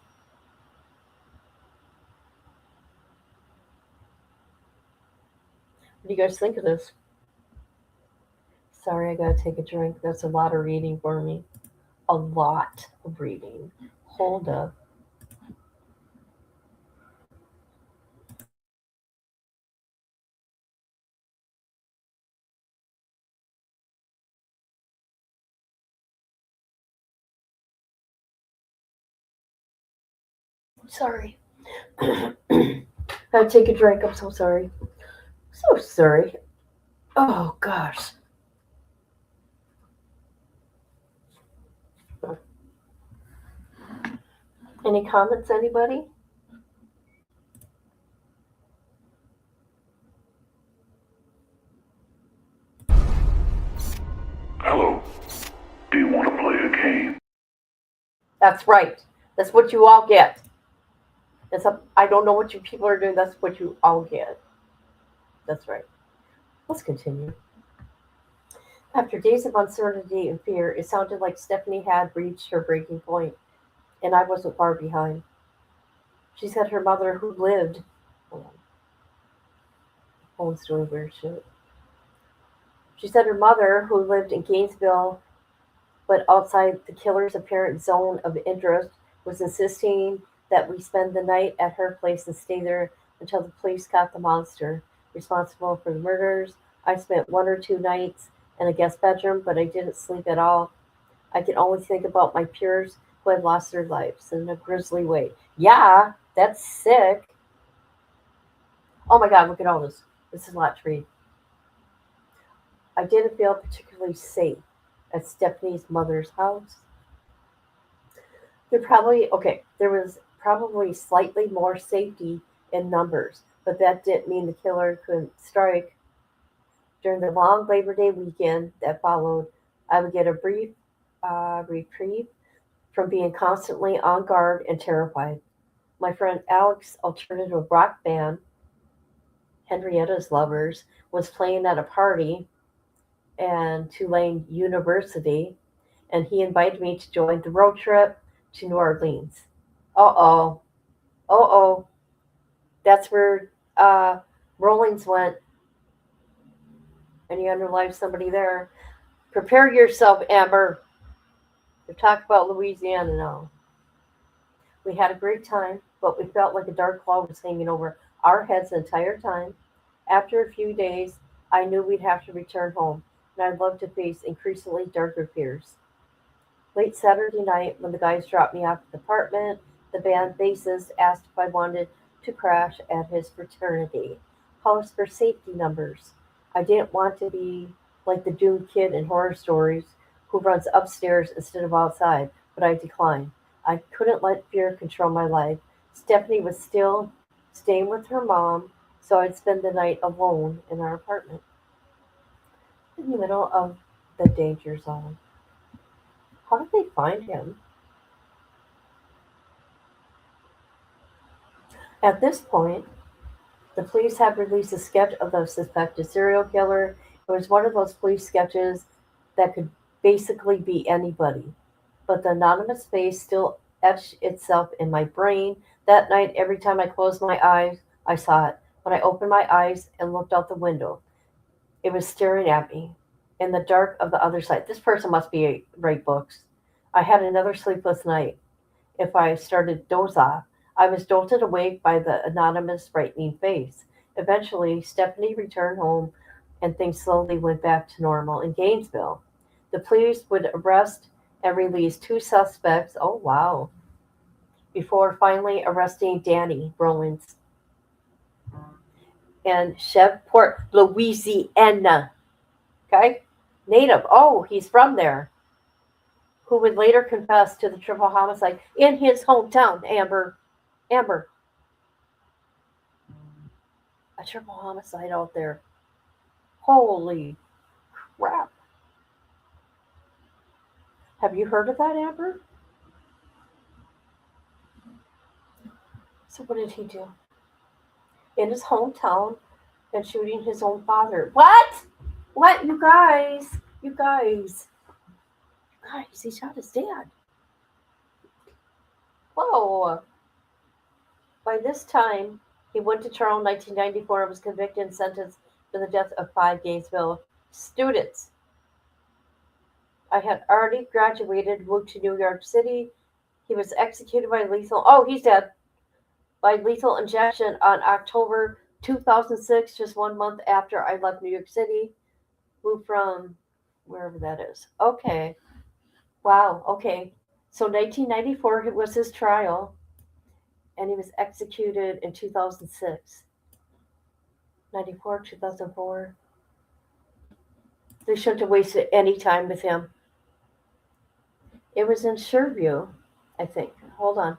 What do you guys think of this? Sorry, I gotta take a drink. That's a lot of reading for me. A lot of reading. Hold up. Sorry. Gotta take a drink. I'm so sorry. So sorry. Oh, gosh. Any comments, anybody? Hello. Do you want to play a game? That's right. That's what you all get. I don't know what you people are doing. That's what you all get. That's right. Let's continue. After days of uncertainty and fear, it sounded like Stephanie had reached her breaking point, and I wasn't far behind. She said her mother, who lived. Hold on. Phone's doing weird shit. She said her mother, who lived in Gainesville but outside the killer's apparent zone of interest, was insisting that we spend the night at her place and stay there until the police caught the monster responsible for the murders. I spent 1 or 2 nights in a guest bedroom, but I didn't sleep at all. I could only think about my peers who had lost their lives in a grisly way. Yeah, that's sick. Oh my God, look at all this. This is a lot to read. I didn't feel particularly safe at Stephanie's mother's house. There was probably slightly more safety in numbers, but that didn't mean the killer couldn't strike. During the long Labor Day weekend that followed, I would get a brief reprieve from being constantly on guard and terrified. My friend Alex's alternative rock band, Henrietta's Lovers, was playing at a party and Tulane University, and he invited me to join the road trip to New Orleans. Uh oh. That's where Rollins went. Any underlives somebody there? Prepare yourself, Amber. We're talking about Louisiana now. We had a great time, but we felt like a dark cloud was hanging over our heads the entire time. After a few days, I knew we'd have to return home, and I'd love to face increasingly darker fears. Late Saturday night, when the guys dropped me off at the apartment, the band bassist asked if I wanted to crash at his fraternity house for safety numbers. I didn't want to be like the doomed kid in horror stories who runs upstairs instead of outside, but I declined. I couldn't let fear control my life. Stephanie was still staying with her mom, so I'd spend the night alone in our apartment in the middle of the danger zone. How did they find him? At this point, the police have released a sketch of the suspected serial killer. It was one of those police sketches that could basically be anybody, but the anonymous face still etched itself in my brain. That night, every time I closed my eyes, I saw it. When I opened my eyes and looked out the window, it was staring at me in the dark of the other side. This person must be write books. I had another sleepless night. If I started doze off, I was jolted awake by the anonymous frightening face. Eventually, Stephanie returned home and things slowly went back to normal in Gainesville. The police would arrest and release two suspects, oh wow, before finally arresting Danny Rollins and Shreveport, Louisiana. Okay? Native. Oh, he's from there. Who would later confess to the triple homicide in his hometown, Amber. Amber. A triple homicide out there. Holy crap. Have you heard of that, Amber? So what did he do? In his hometown and shooting his own father. What? What, you guys? You guys, he shot his dad. Whoa. By this time, he went to trial in 1994 and was convicted and sentenced for the death of 5 Gainesville students. I had already graduated, moved to New York City. He was executed by lethal, oh, he's dead, by lethal injection on October 2006, just 1 month after I left New York City. Moved from wherever that is. Okay. Wow. Okay. So 1994 was his trial, and he was executed in 2006. 94, 2004. They shouldn't have wasted any time with him. It was in Sherview, I think. Hold on.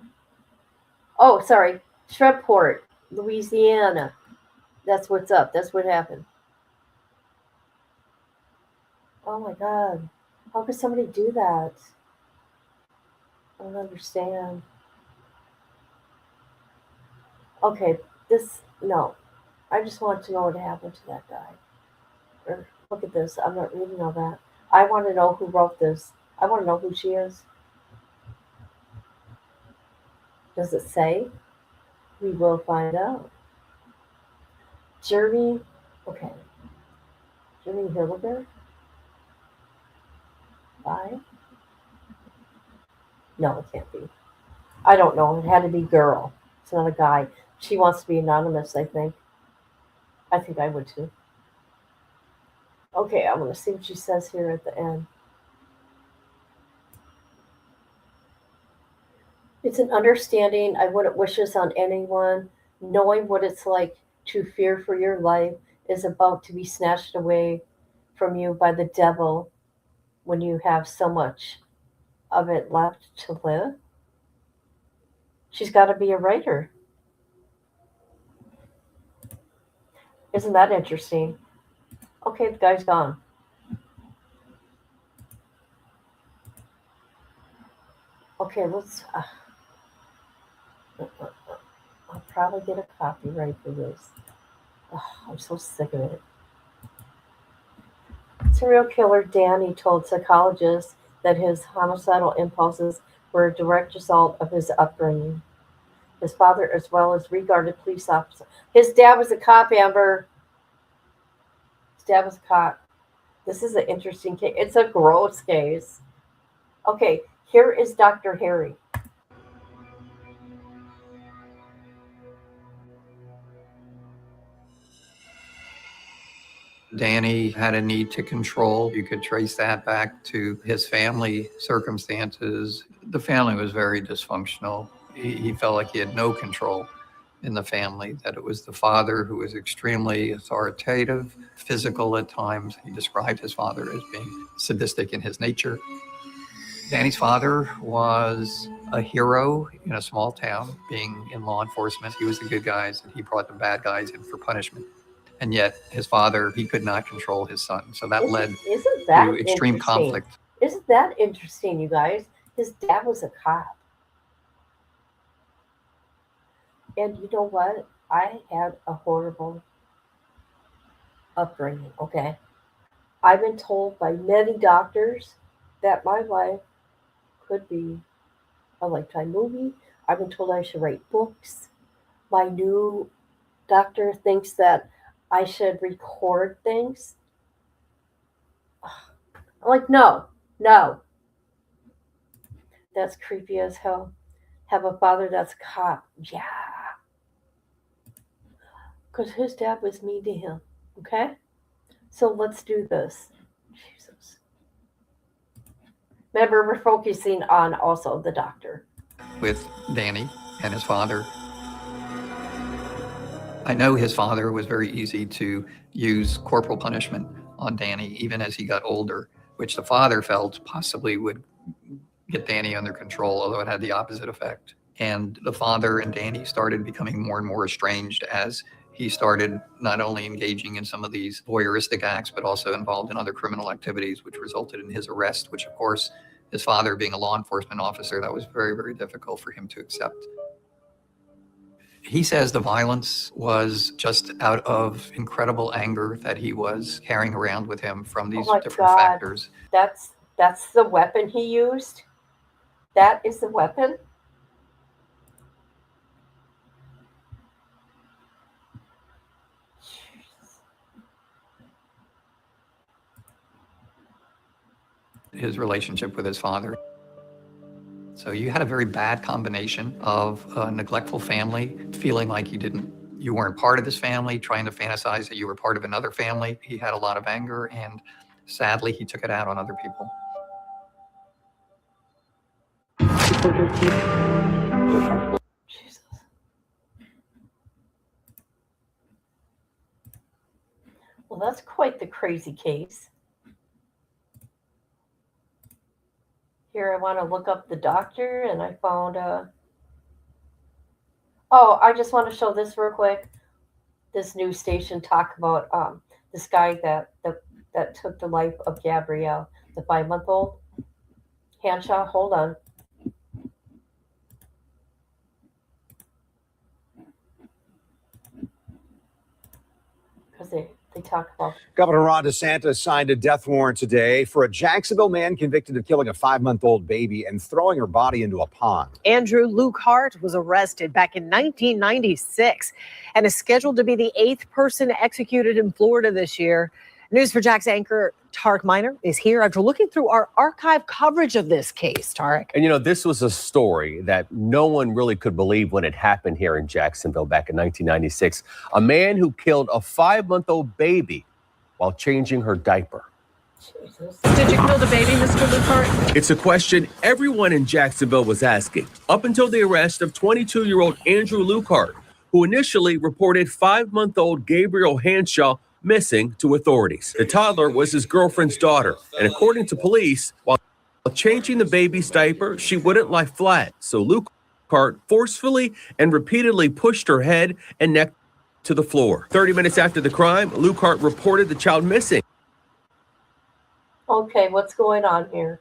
Oh, sorry. Shreveport, Louisiana. That's what's up. That's what happened. Oh my God. How could somebody do that? I don't understand. Okay, no. I just want to know what happened to that guy. Or, look at this. I'm not reading all that. I want to know who wrote this. I want to know who she is. Does it say? We will find out. Jeremy, okay. Jeremy Hilliger? Bye? No, it can't be. I don't know. It had to be girl. It's not a guy. She wants to be anonymous, I think. I think I would too. Okay, I'm going to see what she says here at the end. It's an understanding. I wouldn't wish this on anyone. Knowing what it's like to fear for your life is about to be snatched away from you by the devil when you have so much of it left to live. She's got to be a writer. Isn't that interesting? Okay, the guy's gone. Okay, let's... I'll probably get a copyright for this. I'm so sick of it. Serial killer Danny told psychologists that his homicidal impulses were a direct result of his upbringing. His father, as well as regarded police officer. His dad was a cop, Amber. His dad was a cop. This is an interesting case. It's a gross case. Okay, here is Dr. Harry. Danny had a need to control. You could trace that back to his family circumstances. The family was very dysfunctional. He felt like he had no control in the family, that it was the father who was extremely authoritative, physical at times. He described his father as being sadistic in his nature. Danny's father was a hero in a small town, being in law enforcement. He was the good guys and he brought the bad guys in for punishment. And yet his father, he could not control his son. So that led to extreme conflict. Isn't that interesting, you guys? His dad was a cop. And you know what? I had a horrible upbringing, okay? I've been told by many doctors that my life could be a Lifetime movie. I've been told I should write books. My new doctor thinks that I should record things. I'm like, no. That's creepy as hell. Have a father that's a cop. Yeah. Because his dad was mean to him. Okay? So let's do this. Jesus. Remember, we're focusing on also the doctor. With Danny and his father. I know his father was very easy to use corporal punishment on Danny, even as he got older, which the father felt possibly would get Danny under control, although it had the opposite effect. And the father and Danny started becoming more and more estranged as he started not only engaging in some of these voyeuristic acts, but also involved in other criminal activities, which resulted in his arrest, which of course, his father being a law enforcement officer, that was very, very difficult for him to accept. He says the violence was just out of incredible anger that he was carrying around with him from these different factors. That's the weapon he used? That is the weapon? His relationship with his father. So you had a very bad combination of a neglectful family, feeling like you weren't part of this family, trying to fantasize that you were part of another family. He had a lot of anger, and sadly, he took it out on other people. Jesus. Well, that's quite the crazy case. Here, I want to look up the doctor, and I found oh, I just want to show this real quick. This news station talk about this guy that took the life of Gabrielle, the 5-month-old. Hanshaw, hold on. Because they talk about. Governor Ron DeSantis signed a death warrant today for a Jacksonville man convicted of killing a 5-month-old baby and throwing her body into a pond. Andrew Lukehart was arrested back in 1996 and is scheduled to be the 8th person executed in Florida this year. News4Jax anchor Tarek Miner is here after looking through our archive coverage of this case, Tarek. And, this was a story that no one really could believe when it happened here in Jacksonville back in 1996. A man who killed a 5-month-old baby while changing her diaper. Jesus. Did you kill the baby, Mr. Lukehart? It's a question everyone in Jacksonville was asking, up until the arrest of 22-year-old Andrew Lukehart, who initially reported 5-month-old Gabrielle Hanshaw missing to authorities. The toddler was his girlfriend's daughter, and according to police, while changing the baby's diaper, she wouldn't lie flat, so Lukehart forcefully and repeatedly pushed her head and neck to the floor. 30 minutes after the crime, Lukehart reported the child missing. Okay, what's going on here?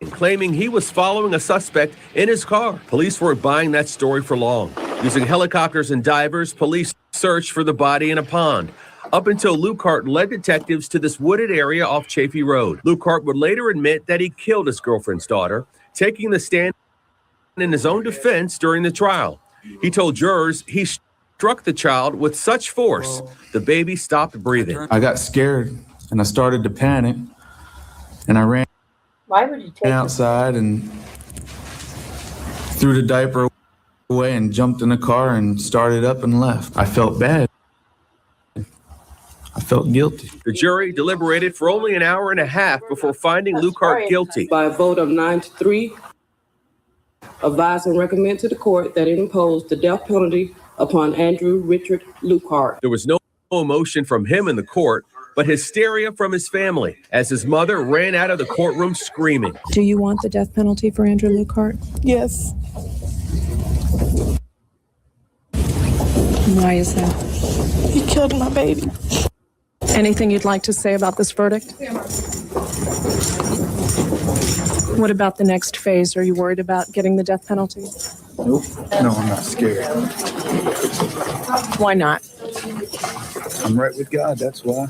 Claiming he was following a suspect in his car. Police weren't buying that story for long. Using helicopters and divers, police searched for the body in a pond, up until Lukehart led detectives to this wooded area off Chafee Road. Lukehart would later admit that he killed his girlfriend's daughter, taking the stand in his own defense during the trial. He told jurors he struck the child with such force, the baby stopped breathing. I got scared. and I started to panic, and I ran Why would you take outside and threw the diaper away and jumped in the car and started up and left. I felt bad. I felt guilty. The jury deliberated for only an hour and a half before finding That's Lukehart right. guilty. By a vote of 9-3, advise and recommend to the court that it impose the death penalty upon Andrew Richard Lukehart. There was no emotion from him in the court, but hysteria from his family as his mother ran out of the courtroom screaming. Do you want the death penalty for Andrew Lukehart? Yes. Why is that? He killed my baby. Anything you'd like to say about this verdict? What about the next phase? Are you worried about getting the death penalty? Nope. No, I'm not scared. Why not? I'm right with God, that's why.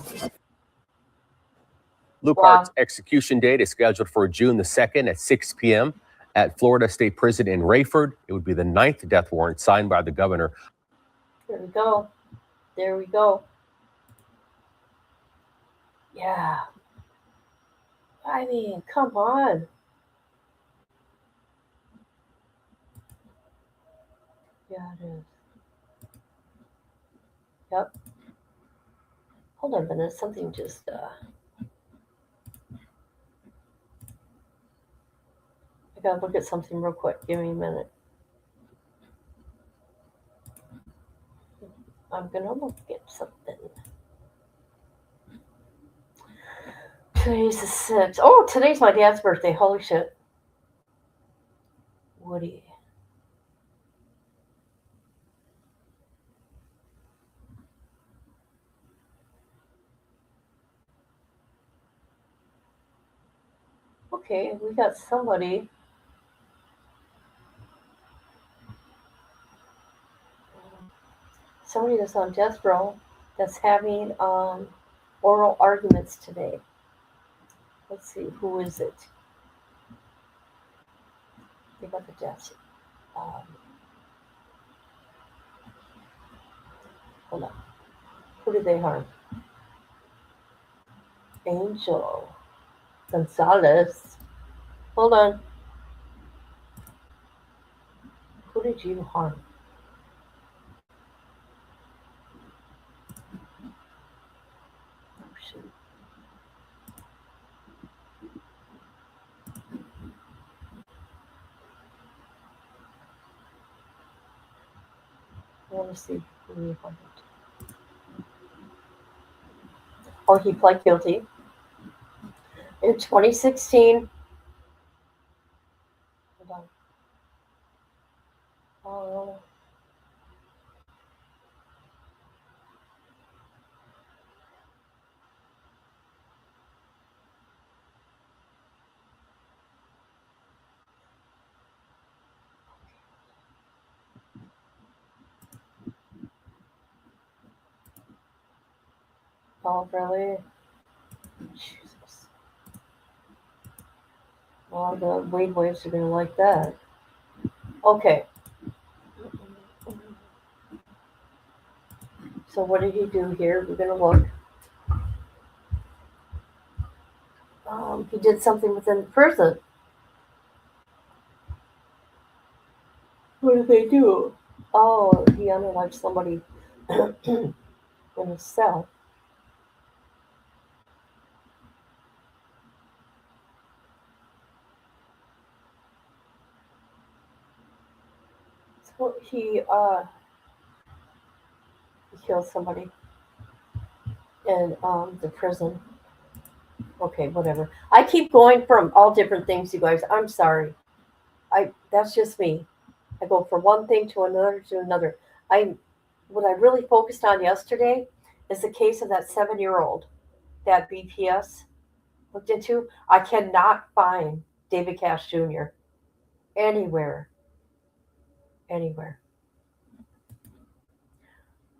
Lukhart's execution date is scheduled for June the 2nd at 6 p.m. at Florida State Prison in Rayford. It would be the 9th death warrant signed by the governor. There we go. There we go. Yeah. I mean, come on. Yeah, it is. Yep. Hold on a minute. Something just, I gotta look at something real quick. Give me a minute. I'm gonna look at something. Today's the 6th. Oh, today's my dad's birthday. Holy shit. Woody. Okay, we got somebody. Somebody that's on death row that's having oral arguments today. Let's see, who is it? They got the deaths. Hold on. Who did they harm? Angel Gonzalez. Hold on. Who did you harm? Oh, shoot. I want to see who he harmed. Oh, he pled guilty. In 2016, hold on. Oh, oh, really? Jesus. Well, the wave waves are going to like that. Okay. So what did he do here? We're going to look. He did something within the prison. What did they do? Oh, he unalived somebody in a cell. So he killed somebody in the prison. Okay, whatever. I keep going from all different things, you guys. I'm sorry. That's just me. I go from one thing to another. What I really focused on yesterday is the case of that 7-year-old that BPS looked into. I cannot find David Cash Jr. anywhere. Anywhere.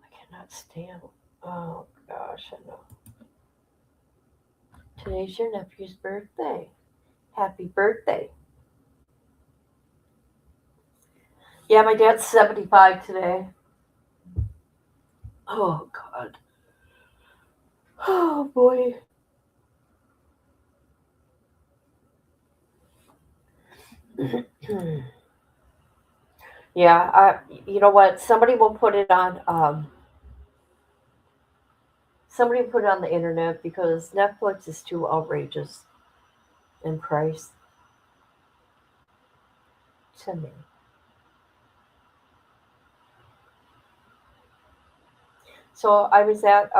I cannot stand. Oh gosh, I know. Today's your nephew's birthday. Happy birthday. Yeah, my dad's 75 today. Oh, God. Oh, boy. Yeah, you know what? Somebody will put it on. Somebody will put it on the internet because Netflix is too outrageous in price to me. So I was at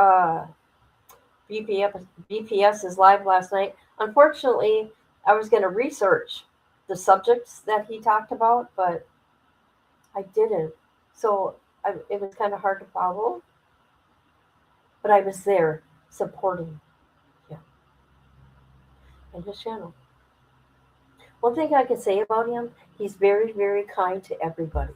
BPS's live last night. Unfortunately, I was going to research the subjects that he talked about, but I didn't. So it was kind of hard to follow, but I was there supporting him and his channel. One thing I can say about him, he's very, very kind to everybody.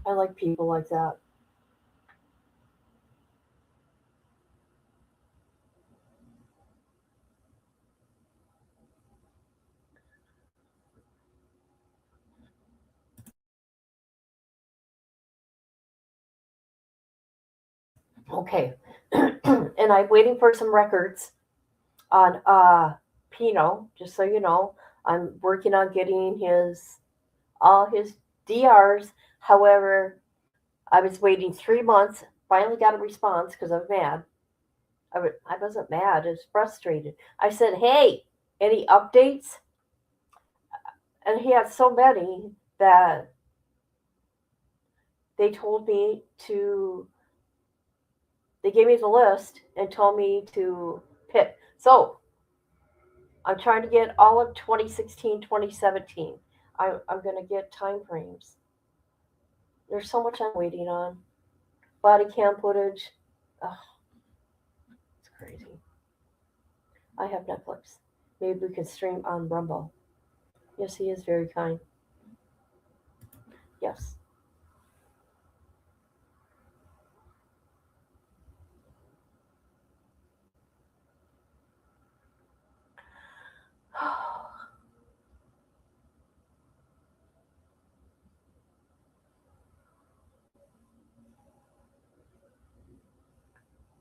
I like people like that. Okay. And I'm waiting for some records on Pino, just so you know. I'm working on getting all his DRs. However, I was waiting 3 months, finally got a response because I'm mad. I wasn't mad, I was frustrated. I said, hey, any updates? And he had so many that they told me to, they gave me the list and told me to pick. So I'm trying to get all of 2016, 2017. I'm going to get time frames. There's so much I'm waiting on. Body cam footage. Ugh, it's crazy. I have Netflix. Maybe we can stream on Rumble. Yes, he is very kind. Yes.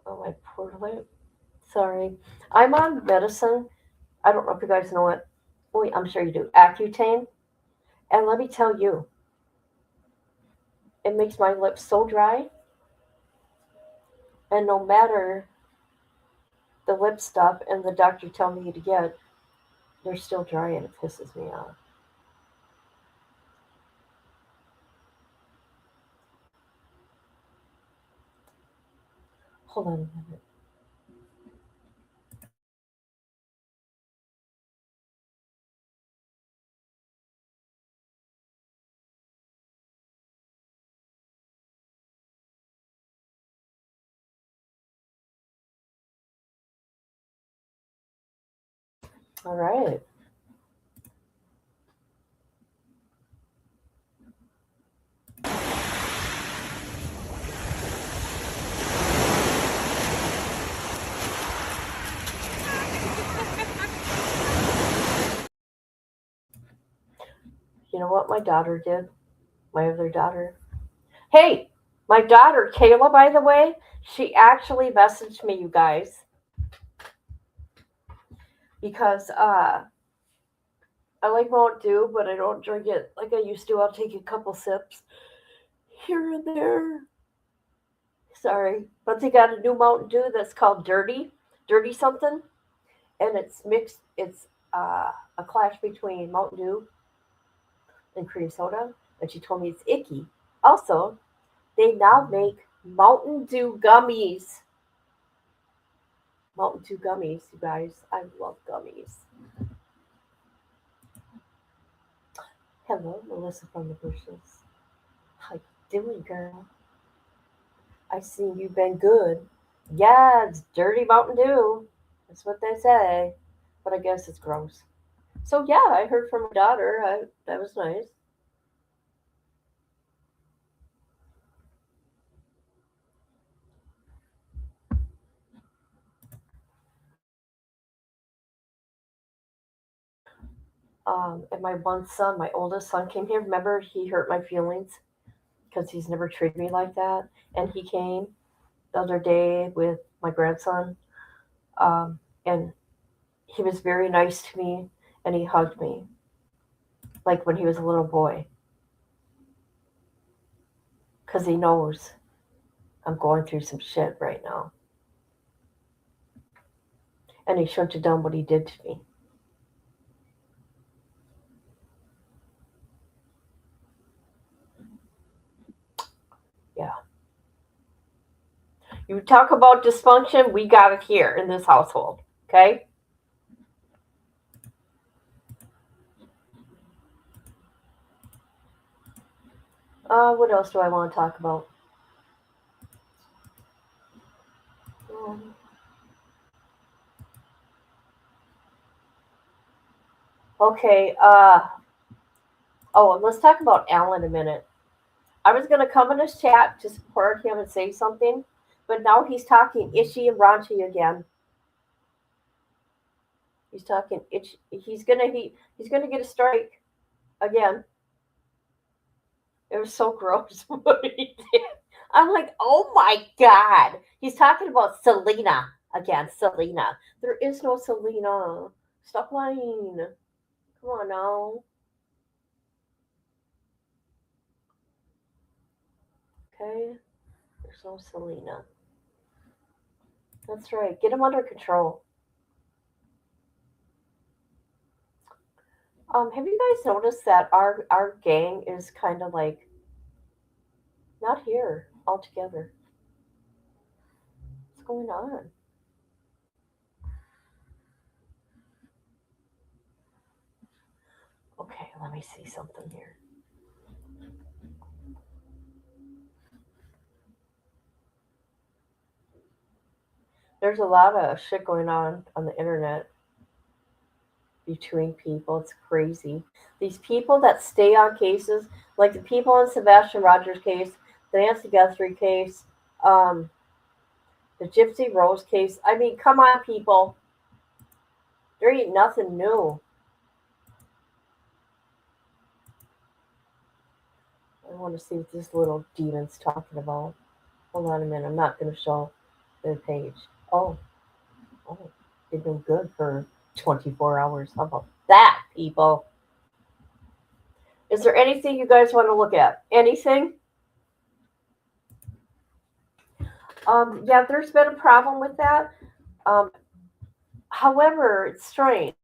Oh, my poor lip. Sorry. I'm on medicine. I don't know if you guys know it. Wait, I'm sure you do. Accutane. And let me tell you, it makes my lips so dry. And no matter the lip stuff and the doctor tell me to get, they're still dry and it pisses me off. Hold on a minute. All right. You know what my daughter did? My other daughter. Hey, my daughter, Kayla, by the way, she actually messaged me, you guys, because I like Mountain Dew, but I don't drink it like I used to. I'll take a couple sips here and there. Sorry. But they got a new Mountain Dew that's called Dirty something. And it's mixed, it's a clash between Mountain Dew and cream soda. And she told me it's icky. Also, they now make Mountain Dew gummies. Mountain Dew gummies, you guys. I love gummies. Hello, Melissa from the bushes. How you doing, girl? I see you've been good. Yeah, it's dirty Mountain Dew. That's what they say. But I guess it's gross. So yeah, I heard from my daughter. That was nice. And my one son, my oldest son, came here. Remember, he hurt my feelings because he's never treated me like that. And he came the other day with my grandson And he was very nice to me, and he hugged me like when he was a little boy, because he knows I'm going through some shit right now. And he shouldn't have done what he did to me. Yeah. You talk about dysfunction, we got it here in this household. Okay? What else do I want to talk about? Okay, let's talk about Alan a minute. I was going to come in his chat to support him and say something, but now he's talking itchy and raunchy again. He's talking itch. He's gonna get a strike again. It was so gross what he did. I'm like, oh my god. He's talking about Selena again. Selena. There is no Selena. Stop lying. Come on now. Okay. There's no Selena. That's right. Get him under control. Have you guys noticed that our gang is kind of like not here altogether? What's going on? Okay, let me see something here. There's a lot of shit going on the internet between people. It's crazy. These people that stay on cases, like the people on Sebastian Rogers' case, the Nancy Guthrie case, the Gypsy Rose case. I mean, come on, people. There ain't nothing new. I want to see what this little demon's talking about. Hold on a minute. I'm not going to show their page. Oh, they've been good for 24 hours. How about that, people? Is there anything you guys want to look at? Anything? Yeah, there's been a problem with that. However, it's strange.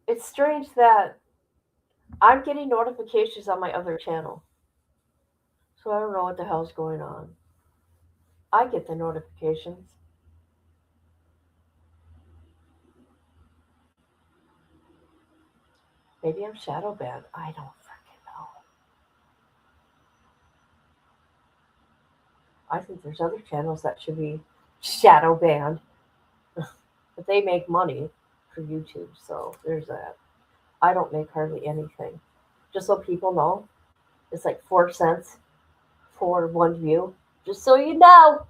It's strange that I'm getting notifications on my other channel. So I don't know what the hell's going on. I get the notifications. Maybe I'm shadow banned. I don't freaking know. I think there's other channels that should be shadow banned. But they make money for YouTube, so there's that. I don't make hardly anything. Just so people know, it's like 4 cents for one view. Just so you know.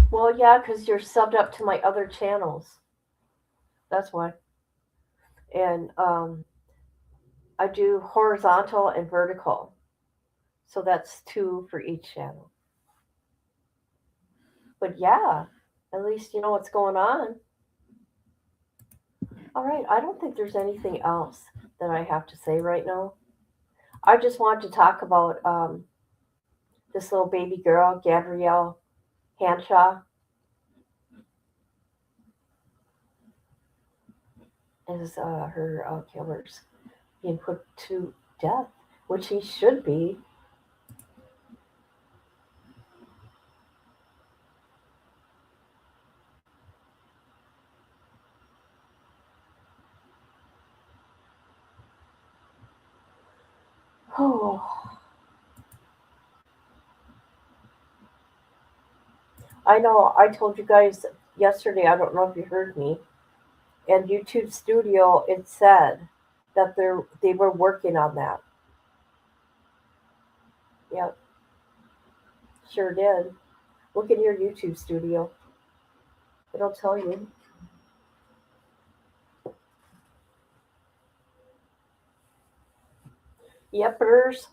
Well, yeah, because you're subbed up to my other channels. That's why. And I do horizontal and vertical. So that's 2 for each channel. But yeah, at least you know what's going on. All right, I don't think there's anything else that I have to say right now. I just wanted to talk about this little baby girl, Gabrielle Hanshaw, as her killers being put to death, which he should be. Oh, I know. I told you guys yesterday. I don't know if you heard me. And YouTube Studio, it said that they were working on that. Yep. Sure did. Look in your YouTube studio. It'll tell you. Yepers.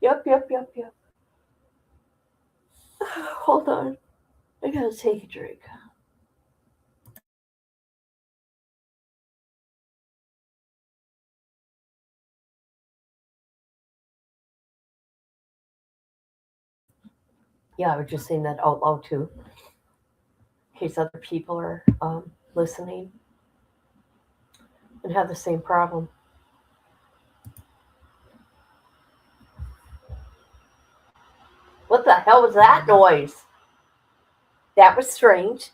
Yep. Hold on. I gotta take a drink. Yeah, I was just saying that out loud too, in case other people are listening and have the same problem. What the hell was that noise? That was strange.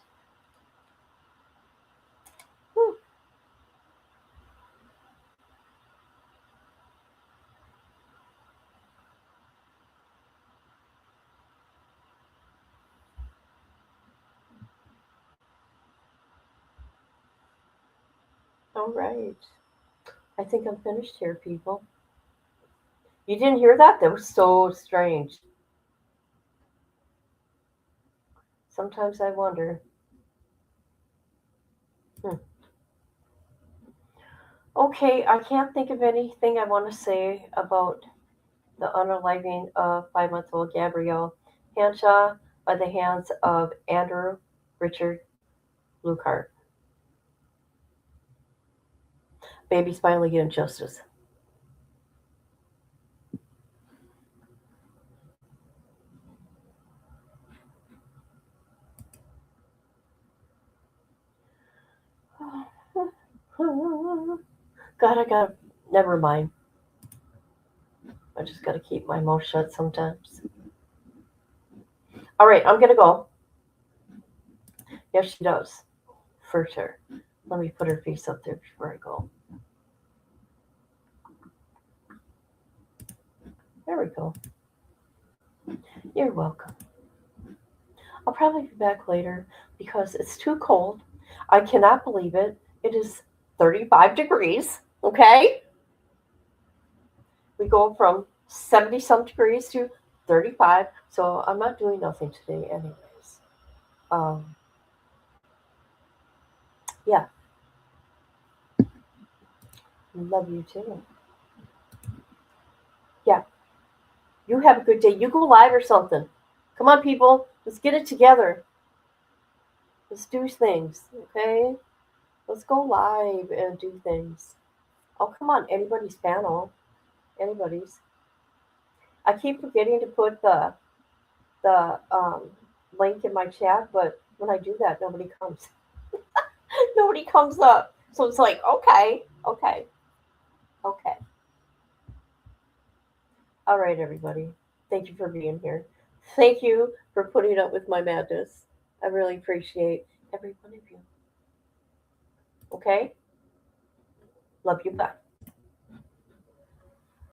All right. I think I'm finished here, people. You didn't hear that? That was so strange. Sometimes I wonder. Okay, I can't think of anything I want to say about the unaliving of 5-month-old Gabrielle Hanshaw by the hands of Andrew Richard Lukehart. Baby's finally getting justice. God, I gotta. Never mind. I just gotta keep my mouth shut sometimes. All right, I'm gonna go. Yes, she does. For sure. Let me put her face up there before I go. There we go. You're welcome. I'll probably be back later because it's too cold. I cannot believe it. It is 35 degrees. Okay? We go from 70 some degrees to 35. So I'm not doing nothing today, anyways. Yeah. Love you too. Yeah. You have a good day. You go live or something. Come on, people. Let's get it together. Let's do things. Okay? Let's go live and do things. Oh, come on. Anybody's panel. Anybody's. I keep forgetting to put the link in my chat, but when I do that, nobody comes. Nobody comes up. So it's like, okay. All right, everybody. Thank you for being here. Thank you for putting up with my madness. I really appreciate every one of you. Okay? Love you. Bye.